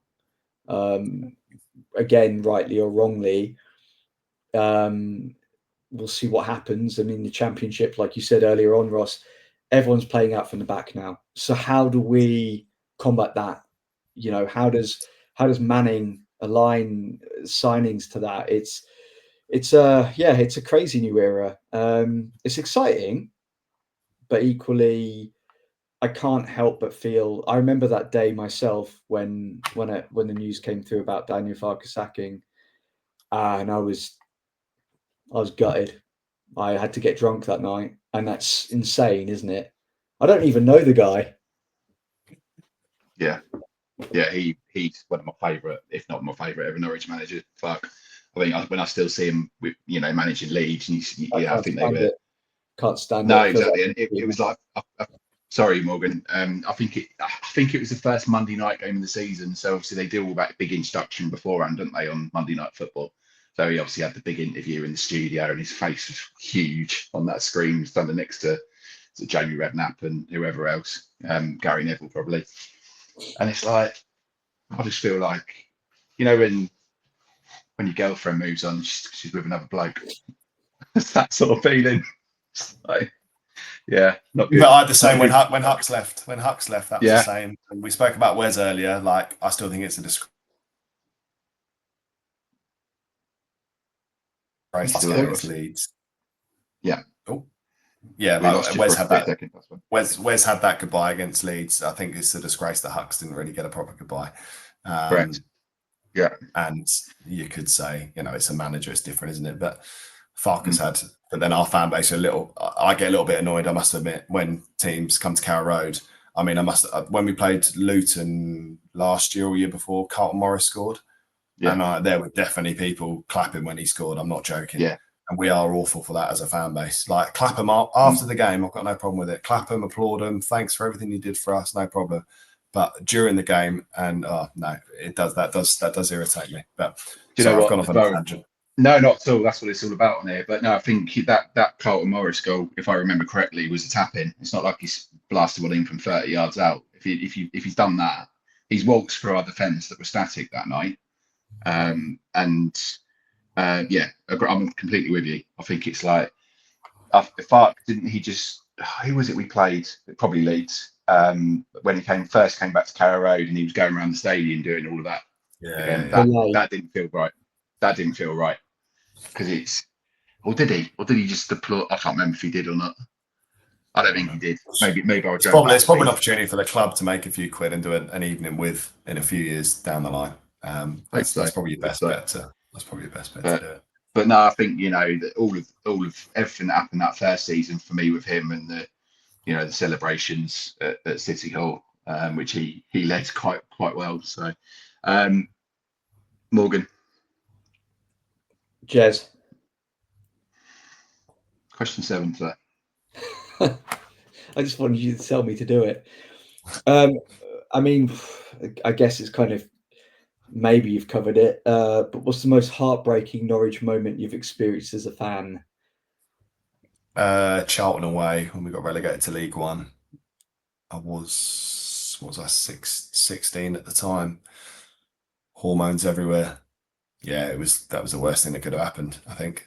Again, rightly or wrongly, we'll see what happens. I mean, the Championship, like you said earlier on, Ross, everyone's playing out from the back now. So how do we combat that? How does Manning align signings to that? It's a crazy new era. It's exciting, but equally, I can't help but feel. I remember that day myself when the news came through about Daniel Farke sacking, and I was gutted. I had to get drunk that night, and that's insane, isn't it? I don't even know the guy. Yeah, he's one of my favourite, if not my favourite ever Norwich manager. Fuck, I think when I still see him, with managing Leeds, and I think they were. Can't stand no, it. exactly, and it was like, sorry, Morgan. I think it was the first Monday night game of the season. So obviously they do all that big introduction beforehand, don't they, on Monday Night Football? So he obviously had the big interview in the studio, and his face was huge on that screen, standing next to Jamie Redknapp and whoever else, Gary Neville probably. And it's like, I just feel like, when your girlfriend moves on, she's with another bloke. It's that sort of feeling. Like, yeah, not good. But I had the same when Hucks left. When Hucks left, that was Yeah. the same. And we spoke about Wes earlier. Like, I still think it's a disgrace against Leeds. Yeah. Oh, yeah. We lost Like you Wes for a had that. second, that's one. Wes had that goodbye against Leeds. I think it's a disgrace that Hucks didn't really get a proper goodbye. Correct. Yeah. And you could say, it's a manager, it's different, isn't it? But Farke's had, but then our fan base I get a little bit annoyed, I must admit, when teams come to Carrow Road. I mean, when we played Luton last year or year before, Carlton Morris scored. Yeah. And there were definitely people clapping when he scored. I'm not joking. Yeah. And we are awful for that as a fan base. Like, clap them up after the game. I've got no problem with it. Clap them, applaud them. Thanks for everything you did for us. No problem. But during the game, and no, that does irritate me. But do you know what? I've gone off on a tangent. No, not at all. That's what it's all about on here. But no, I think that Carlton Morris goal, if I remember correctly, was a tap in. It's not like he's blasted one in from 30 yards out. If he's done that, he's waltzed through our defence that was static that night. I'm completely with you. I think it's like, Farke, didn't he just? Who was it we played? Probably Leeds. When he first came back to Carrow Road, and he was going around the stadium doing all of that. That didn't feel right. That didn't feel right, because did he just applaud? I can't remember if he did or not. I don't think he did. Maybe I would. It's probably an opportunity for the club to make a few quid and do an evening in a few years down the line. That's probably your best bet to. That's probably your best bet to do it. But no, I think that all of everything that happened that first season for me with him, and the celebrations at City Hall, which he led quite well. So, Morgan. Jez. Question 7 today. I just wanted you to tell me to do it. I mean, I guess it's kind of, maybe you've covered it, but what's the most heartbreaking Norwich moment you've experienced as a fan? Charlton away when we got relegated to League One. I was 16 at the time. Hormones everywhere. Yeah, that was the worst thing that could have happened, I think.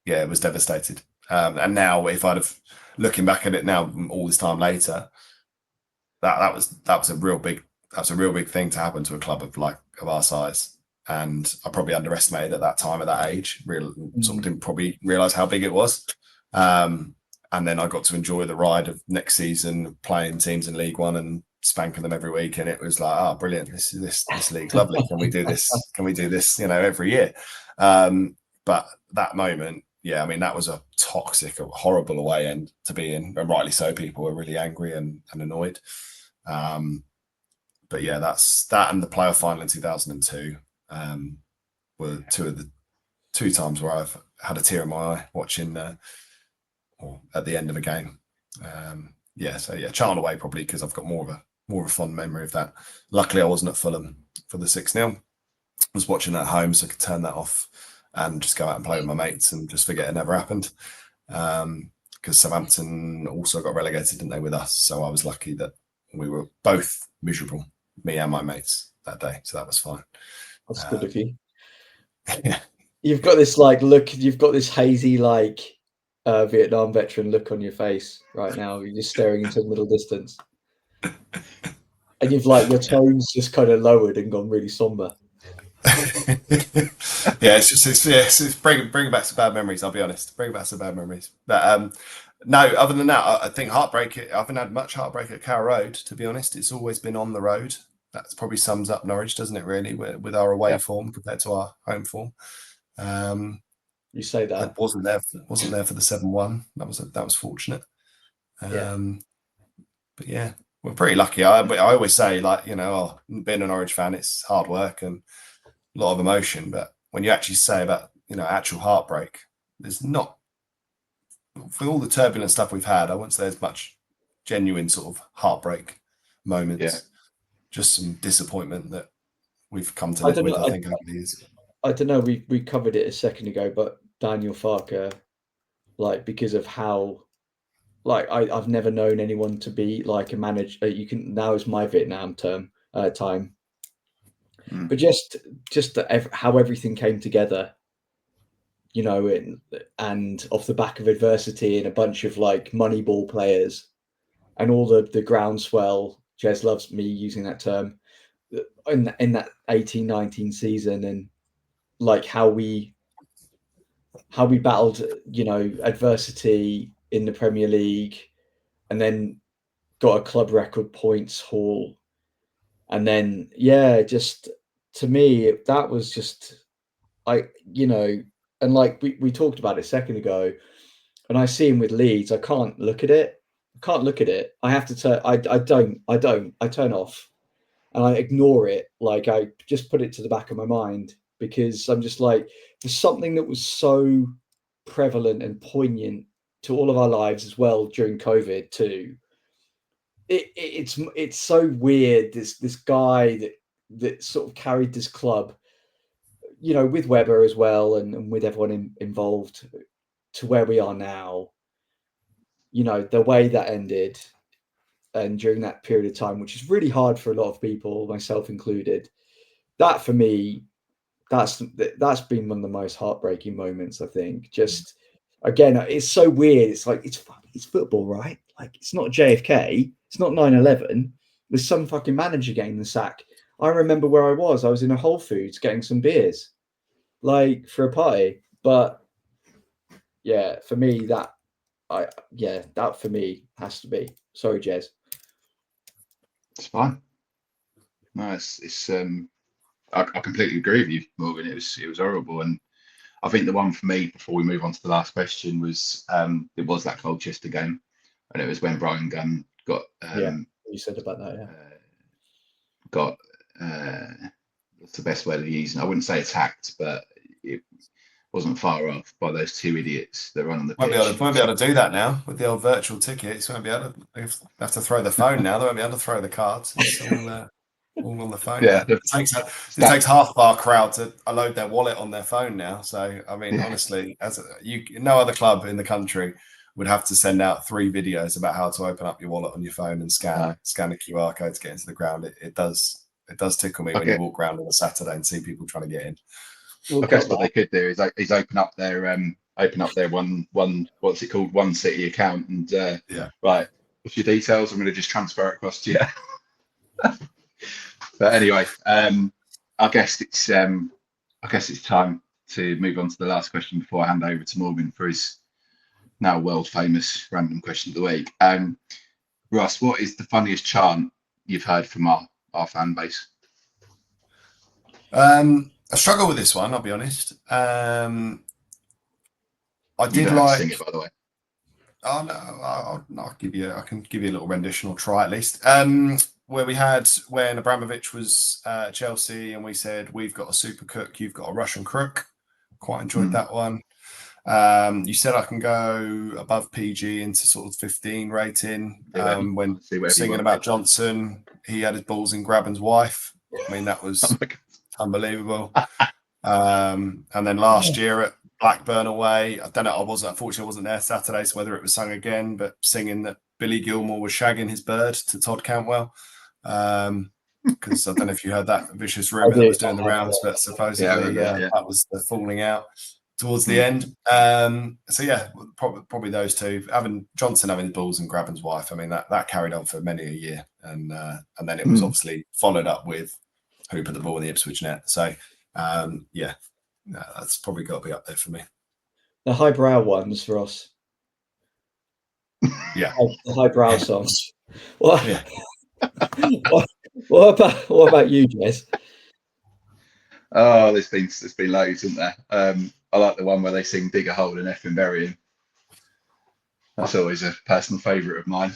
It was devastated. And now, if I'd have, looking back at it now, all this time later, that was a real big thing to happen to a club of our size. And I probably underestimated at that time, at that age, didn't probably realise how big it was. And then I got to enjoy the ride of next season, playing teams in League One and spanking them every week, and it was like, brilliant, this league's lovely. Can we do this every year? But that moment, yeah, I mean, that was a toxic, a horrible away end to be in, and rightly so. People were really angry and annoyed. But yeah, that and the playoff final in 2002 were two times where I've had a tear in my eye watching or at the end of a game. Charlton away probably because I've got more of a fond memory of that. Luckily, I wasn't at Fulham for the 6-0. I was watching that at home, so I could turn that off and just go out and play with my mates and just forget it never happened. Because Southampton also got relegated, didn't they, with us? So I was lucky that we were both miserable, me and my mates, that day. So that was fine. That's good of you. Yeah. You've got this look. You've got this hazy Vietnam veteran look on your face right now. You're just staring into the middle distance, and you've your tone's just kind of lowered and gone really somber. Yeah, it's bringing back some bad memories. I'll be honest, bringing back some bad memories. But no, other than that, I think heartbreak. I haven't had much heartbreak at Carrow Road. To be honest, it's always been on the road. That probably sums up Norwich, doesn't it? Really, with our away form compared to our home form. You say that. I wasn't there for the 7-1. That was fortunate. But yeah, we're pretty lucky. I always say, being a Norwich fan, it's hard work and a lot of emotion. But when you actually say about actual heartbreak, there's not, for all the turbulent stuff we've had, I wouldn't say there's much genuine sort of heartbreak moments. Yeah. Just some disappointment that we've come to live with, I think, over the years. I don't know. We covered it a second ago, but Daniel Farke, because of how, I've never known anyone to be a manager. Now is my Vietnam time, but just how everything came together, and off the back of adversity and a bunch of Moneyball players, and all the groundswell. Jez loves me using that term in that 18-19 season, and how we battled, adversity in the Premier League, and then got a club record points haul, and then just to me that was just and we talked about it a second ago, and I see him with Leeds. I can't look at it. I have to turn. I turn off, and I ignore it. I just put it to the back of my mind, because I'm just there's something that was so prevalent and poignant to all of our lives as well during COVID too. It's so weird. This guy that sort of carried this club, with Webber as well, and with everyone involved, to where we are now. The way that ended, and during that period of time, which is really hard for a lot of people, myself included. That for me, that's been one of the most heartbreaking moments, I think. Just again, it's so weird. It's it's football, right? It's not JFK, it's not 9/11. There's some fucking manager getting the sack. I remember where I was in a Whole Foods getting some beers, for a party. But yeah, for me that for me has to be. Sorry, Jez. It's fine. No, it's I completely agree with you, Morgan. It was horrible, and I think the one for me before we move on to the last question was it was that Colchester game, and it was when Brian Gunn got you said about that, got what's the best word of using? I wouldn't say attacked, but it wasn't far off by those two idiots that run on the pitch. Won't be able to do that now with the old virtual tickets. Won't be able to. They have to throw the phone now. They won't be able to throw the cards. It's all on the phone. Yeah, it takes half of our crowd to load their wallet on their phone now. So I mean, honestly, no other club in the country would have to send out 3 videos about how to open up your wallet on your phone and scan a QR code to get into the ground. It does tickle me when you walk around on a Saturday and see people trying to get in. I guess what they could do is open up their one what's it called, One City account, and right, what's your details? I'm going to just transfer it across to you. But anyway, I guess it's time to move on to the last question before I hand over to Morgan for his now world famous random question of the week. Ross, what is the funniest chant you've heard from our fan base? I struggle with this one, I'll be honest. I I You did don't have to like. sing it, by the way. Oh no, I'll give you. I can give you a little rendition or try at least. Where we had when Abramovich was at Chelsea, and we said we've got a super cook, you've got a Russian crook. Quite enjoyed that one. You said I can go above PG into sort of 15 rating. When singing about Johnson, he had his balls in Graben's wife. I mean, that was unbelievable. And then last year at Blackburn away, I don't know. Unfortunately, I wasn't there Saturday, so whether it was sung again, but singing that Billy Gilmore was shagging his bird to Todd Cantwell. Because I don't know if you heard that vicious rumor that was doing the rounds, but supposedly that was the falling out towards the end. So yeah, probably those two. Johnson having his balls and Graben's wife. I mean, that carried on for many a year, and then it was obviously followed up with who put the ball in the Ipswich net. So that's probably got to be up there for me. The highbrow ones, Ross. Yeah, the highbrow songs. What? Yeah. What about you, Jez? Oh, there's been loads, isn't there? I like the one where they sing "Dig a Hole and Effing Bury Him." That's always a personal favourite of mine.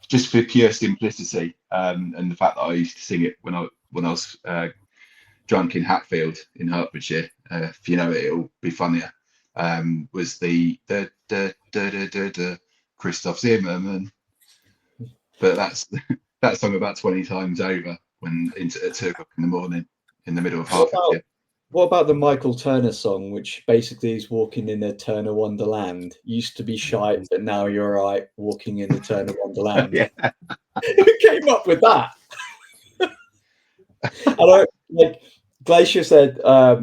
Just for pure simplicity, and the fact that I used to sing it when I was drunk in Hatfield in Hertfordshire. If you know it, it'll be funnier. Was the Christoph Zimmermann, but that's that song about 20 times over when at 2 o'clock in the morning in the middle of Hertfordshire. What about the Michael Turner song, which basically is walking in a Turner Wonderland? Used to be shy, but now you're right, walking in the Turner Wonderland. Yeah. Who came up with that? And Glacier said, our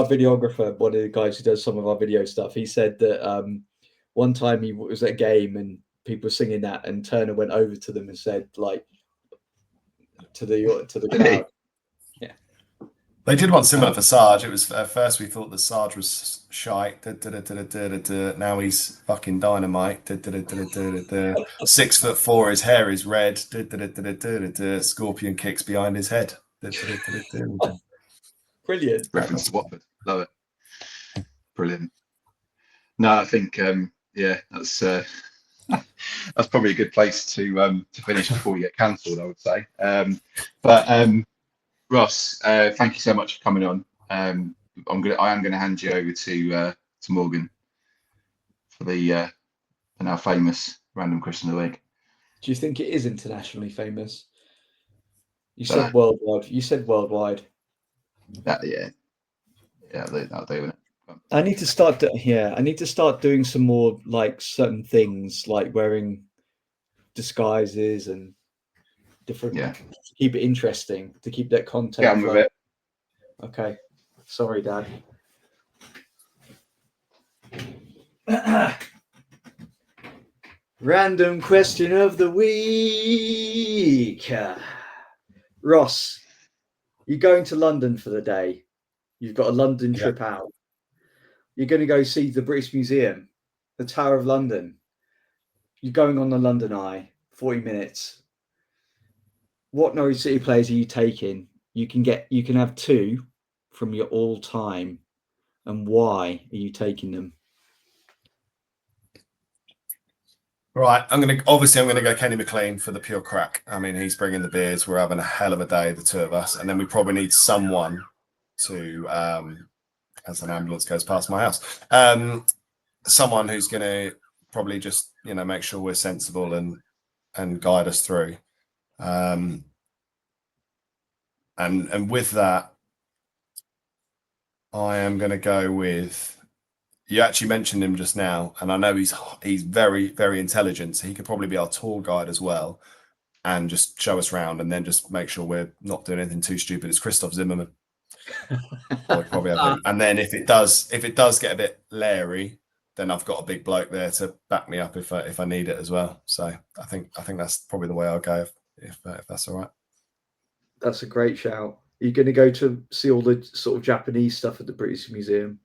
videographer, one of the guys who does some of our video stuff, he said that one time he was at a game and people were singing that, and Turner went over to them and said, like, to the crowd. Yeah. They did one similar for Sarge. It was at first we thought that Sarge was shite. Now he's fucking dynamite. 6'4", his hair is red. Scorpion kicks behind his head. Brilliant. Reference to Watford. Love it. Brilliant. No, I think that's probably a good place to finish before we get cancelled, I would say. But Ross, thank you so much for coming on. I am gonna hand you over to Morgan for the now famous random question of the week. Do you think it is internationally famous? You said worldwide. Yeah, that'll do it. I need to start doing some more like certain things, like wearing disguises and different. Yeah. Keep it interesting to keep that content. Get on with it. Okay. Sorry, Dad. Random question of the week. Ross, you're going to London for the day. You've got a London trip out. You're going to go see the British Museum, the Tower of London. You're going on the London Eye, 40 minutes. What Norwich City players are you taking? You can have 2 from your all time, and why are you taking them? Right, I'm gonna go Kenny McLean for the pure crack. I mean, he's bringing the beers. We're having a hell of a day, the 2 of us, and then we probably need someone to, as an ambulance goes past my house, someone who's going to probably just make sure we're sensible and guide us through. And with that, I am going to go with. You actually mentioned him just now, and I know he's very, very intelligent. So he could probably be our tour guide as well, and just show us around, and then just make sure we're not doing anything too stupid. It's Christoph Zimmermann. I'd probably have him. And then if it does get a bit leery, then I've got a big bloke there to back me up if I need it as well. So I think that's probably the way I'll go if that's all right. That's a great shout. Are you going to go to see all the sort of Japanese stuff at the British Museum?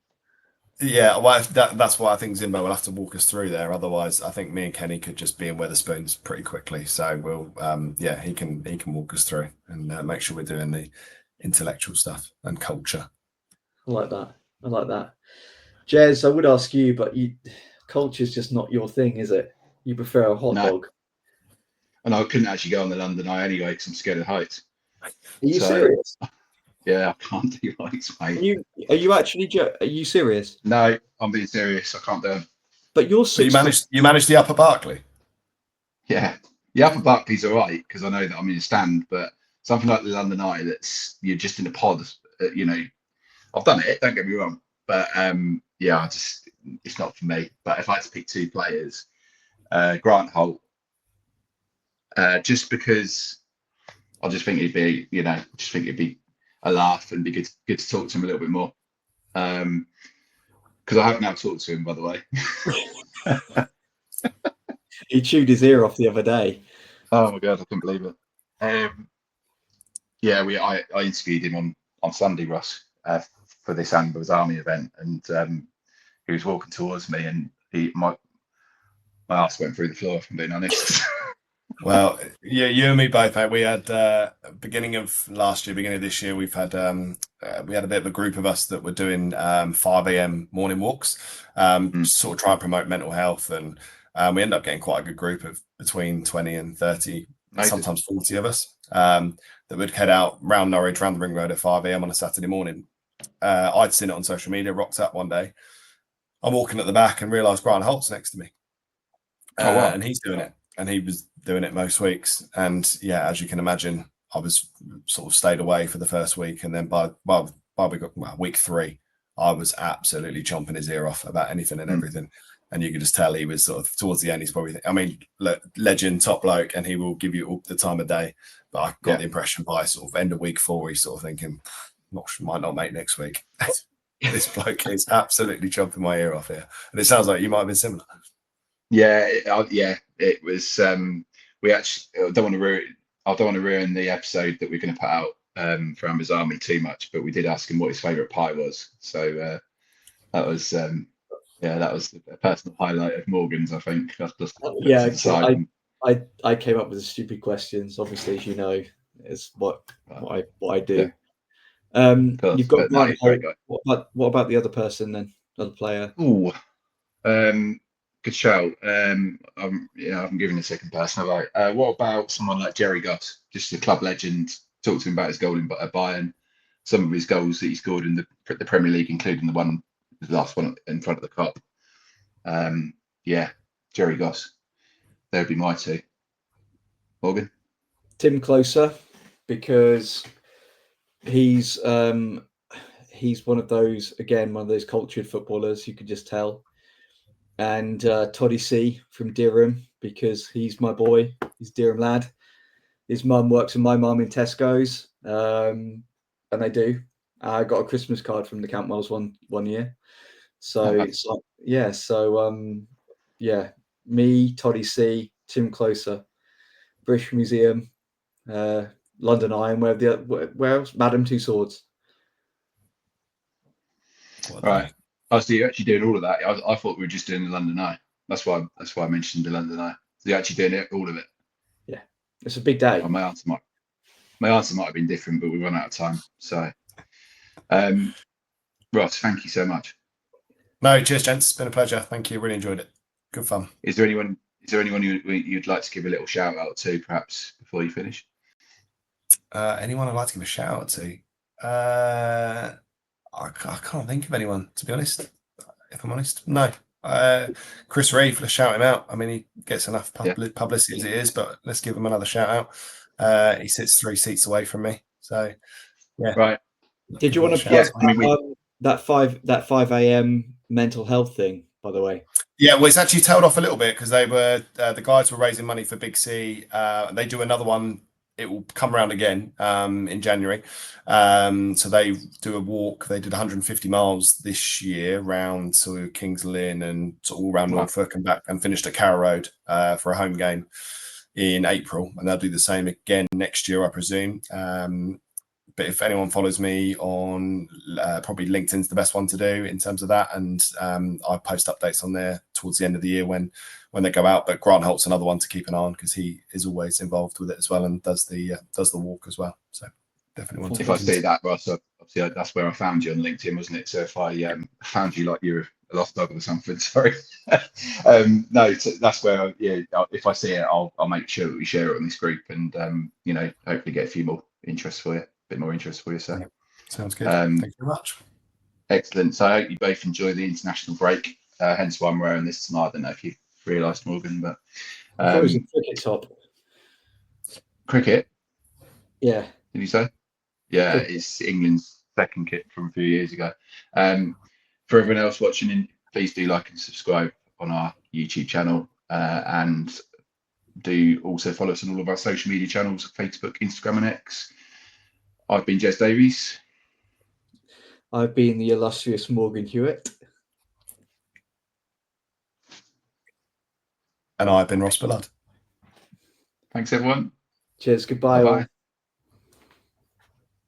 Yeah, well, that's why I think Zimbo will have to walk us through there. Otherwise, I think me and Kenny could just be in Wetherspoons pretty quickly. So we'll, he can walk us through and make sure we're doing the intellectual stuff and culture. I like that. Jez, I would ask you, but culture's just not your thing, is it? You prefer a hot dog. And I couldn't actually go on the London Eye anyway because I'm scared of heights. Are you serious? Yeah, I can't do heights, mate. Are you serious? No, I'm being serious. I can't do them. But you're you managed the Upper Barclay. Yeah, the Upper Barclay's all right because I know that I'm in a stand, but something like the London Eye, you're just in a pod. I've done it. Don't get me wrong, but it's not for me. But if I had to pick two players, Grant Holt, just because I just think it'd be a laugh and be good to talk to him a little bit more. Because I have now talked to him, by the way. He chewed his ear off the other day. Oh my god, I couldn't believe it. I interviewed him on Sunday, Ross, for this Amber's Army event, and he was walking towards me, and my ass went through the floor, if I'm being honest. Well, yeah, you and me both, mate. We had beginning of this year, we had a bit of a group of us that were doing 5 a.m. morning walks, sort of try and promote mental health, and we ended up getting quite a good group of between 20 and 30, sometimes 40 of us that would head out round Norwich, round the Ring Road at 5 a.m. on a Saturday morning. I'd seen it on social media, rocked up one day. I'm walking at the back and realised Grant Holt's next to me. Wow. And he's doing it. And he was doing it most weeks. And yeah, as you can imagine, I was sort of stayed away for the first week. And then by we got week 3, I was absolutely chomping his ear off about anything and everything. And you could just tell he was sort of towards the end. He's probably, legend, top bloke, and he will give you all the time of day. But I got the impression by sort of end of week 4, he's sort of thinking, might not make next week. This bloke is absolutely chomping my ear off here. And it sounds like you might have been similar. Yeah, it was. We actually I don't want to ruin the episode that we're going to put out for Amber's Army too much, but we did ask him what his favourite pie was. So that was a personal highlight of Morgan's, I think. I came up with the stupid questions. Obviously, as you know, it's what I do. Yeah. You've got Grant Holt. What about the other person then? Other player? Oh, good shout. I haven't given a second person, have I? What about someone like Jerry Goss, just a club legend? Talk to him about his goal in Bayern, some of his goals that he scored in the Premier League, including the last one in front of the Kop. Jerry Goss. They would be my two. Morgan? Tim Closer, because he's one of those cultured footballers, you could just tell. And Toddy C from Durham, because he's my boy. He's a Durham lad. His mum works with my mum in Tesco's, and they do. I got a Christmas card from the Campwells one year. So me, Toddy C, Tim Closer, British Museum, London Eye, and where else? Madame Two Swords. Right. Oh, so you're actually doing all of that. I thought we were just doing the London Eye. That's why I mentioned the London Eye. So you're actually doing all of it. Yeah, it's a big day. Well, my answer might have been different, but we run out of time. So, Ross, thank you so much. No, cheers, gents. It's been a pleasure. Thank you. Really enjoyed it. Good fun. Is there anyone you'd like to give a little shout out to, perhaps, before you finish? Anyone I'd like to give a shout out to? I can't think of anyone, to be honest. If I'm honest, no. Chris Reeve, let's shout him out. I mean, he gets enough publicity as it is, but let's give him another shout out. He sits 3 seats away from me, so yeah. Right. Did you want to plug that 5 a.m. mental health thing, by the way? Yeah, well, it's actually tailed off a little bit because they were the guys were raising money for Big C. They do another one. It will come around again in January. So they do a walk. They did 150 miles this year round to Kings Lynn and sort of all around Norfolk and back, and finished at Carrow Road for a home game in April. And they'll do the same again next year, I presume. But if anyone follows me on probably LinkedIn's the best one to do in terms of that. And I post updates on there towards the end of the year when they go out. But Grant Holt's another one to keep an eye on because he is always involved with it as well and does the walk as well. So definitely one to. If I see that, Ross, obviously that's where I found you on LinkedIn, wasn't it? So if I found you like you're lost dog of the Sanford. Sorry. No, that's where if I see it, I'll make sure that we share it on this group, and hopefully get a few more interest for you, a bit more interest for you. So yeah. Sounds good. Thank you very much. Excellent. So I hope you both enjoy the international break. Hence why I'm wearing this tonight. I don't know if you've realised, Morgan, but I thought it was a cricket top. Cricket. Yeah. Did you say? Yeah, Cricket. it's England's second kit from a few years ago. For everyone else watching, please do like and subscribe on our YouTube channel, and do also follow us on all of our social media channels: Facebook, Instagram, and X. I've been Jez Davies. I've been the illustrious Morgan Hewitt. And I've been Ross Bullard. Thanks, everyone. Cheers. Goodbye. Bye-bye.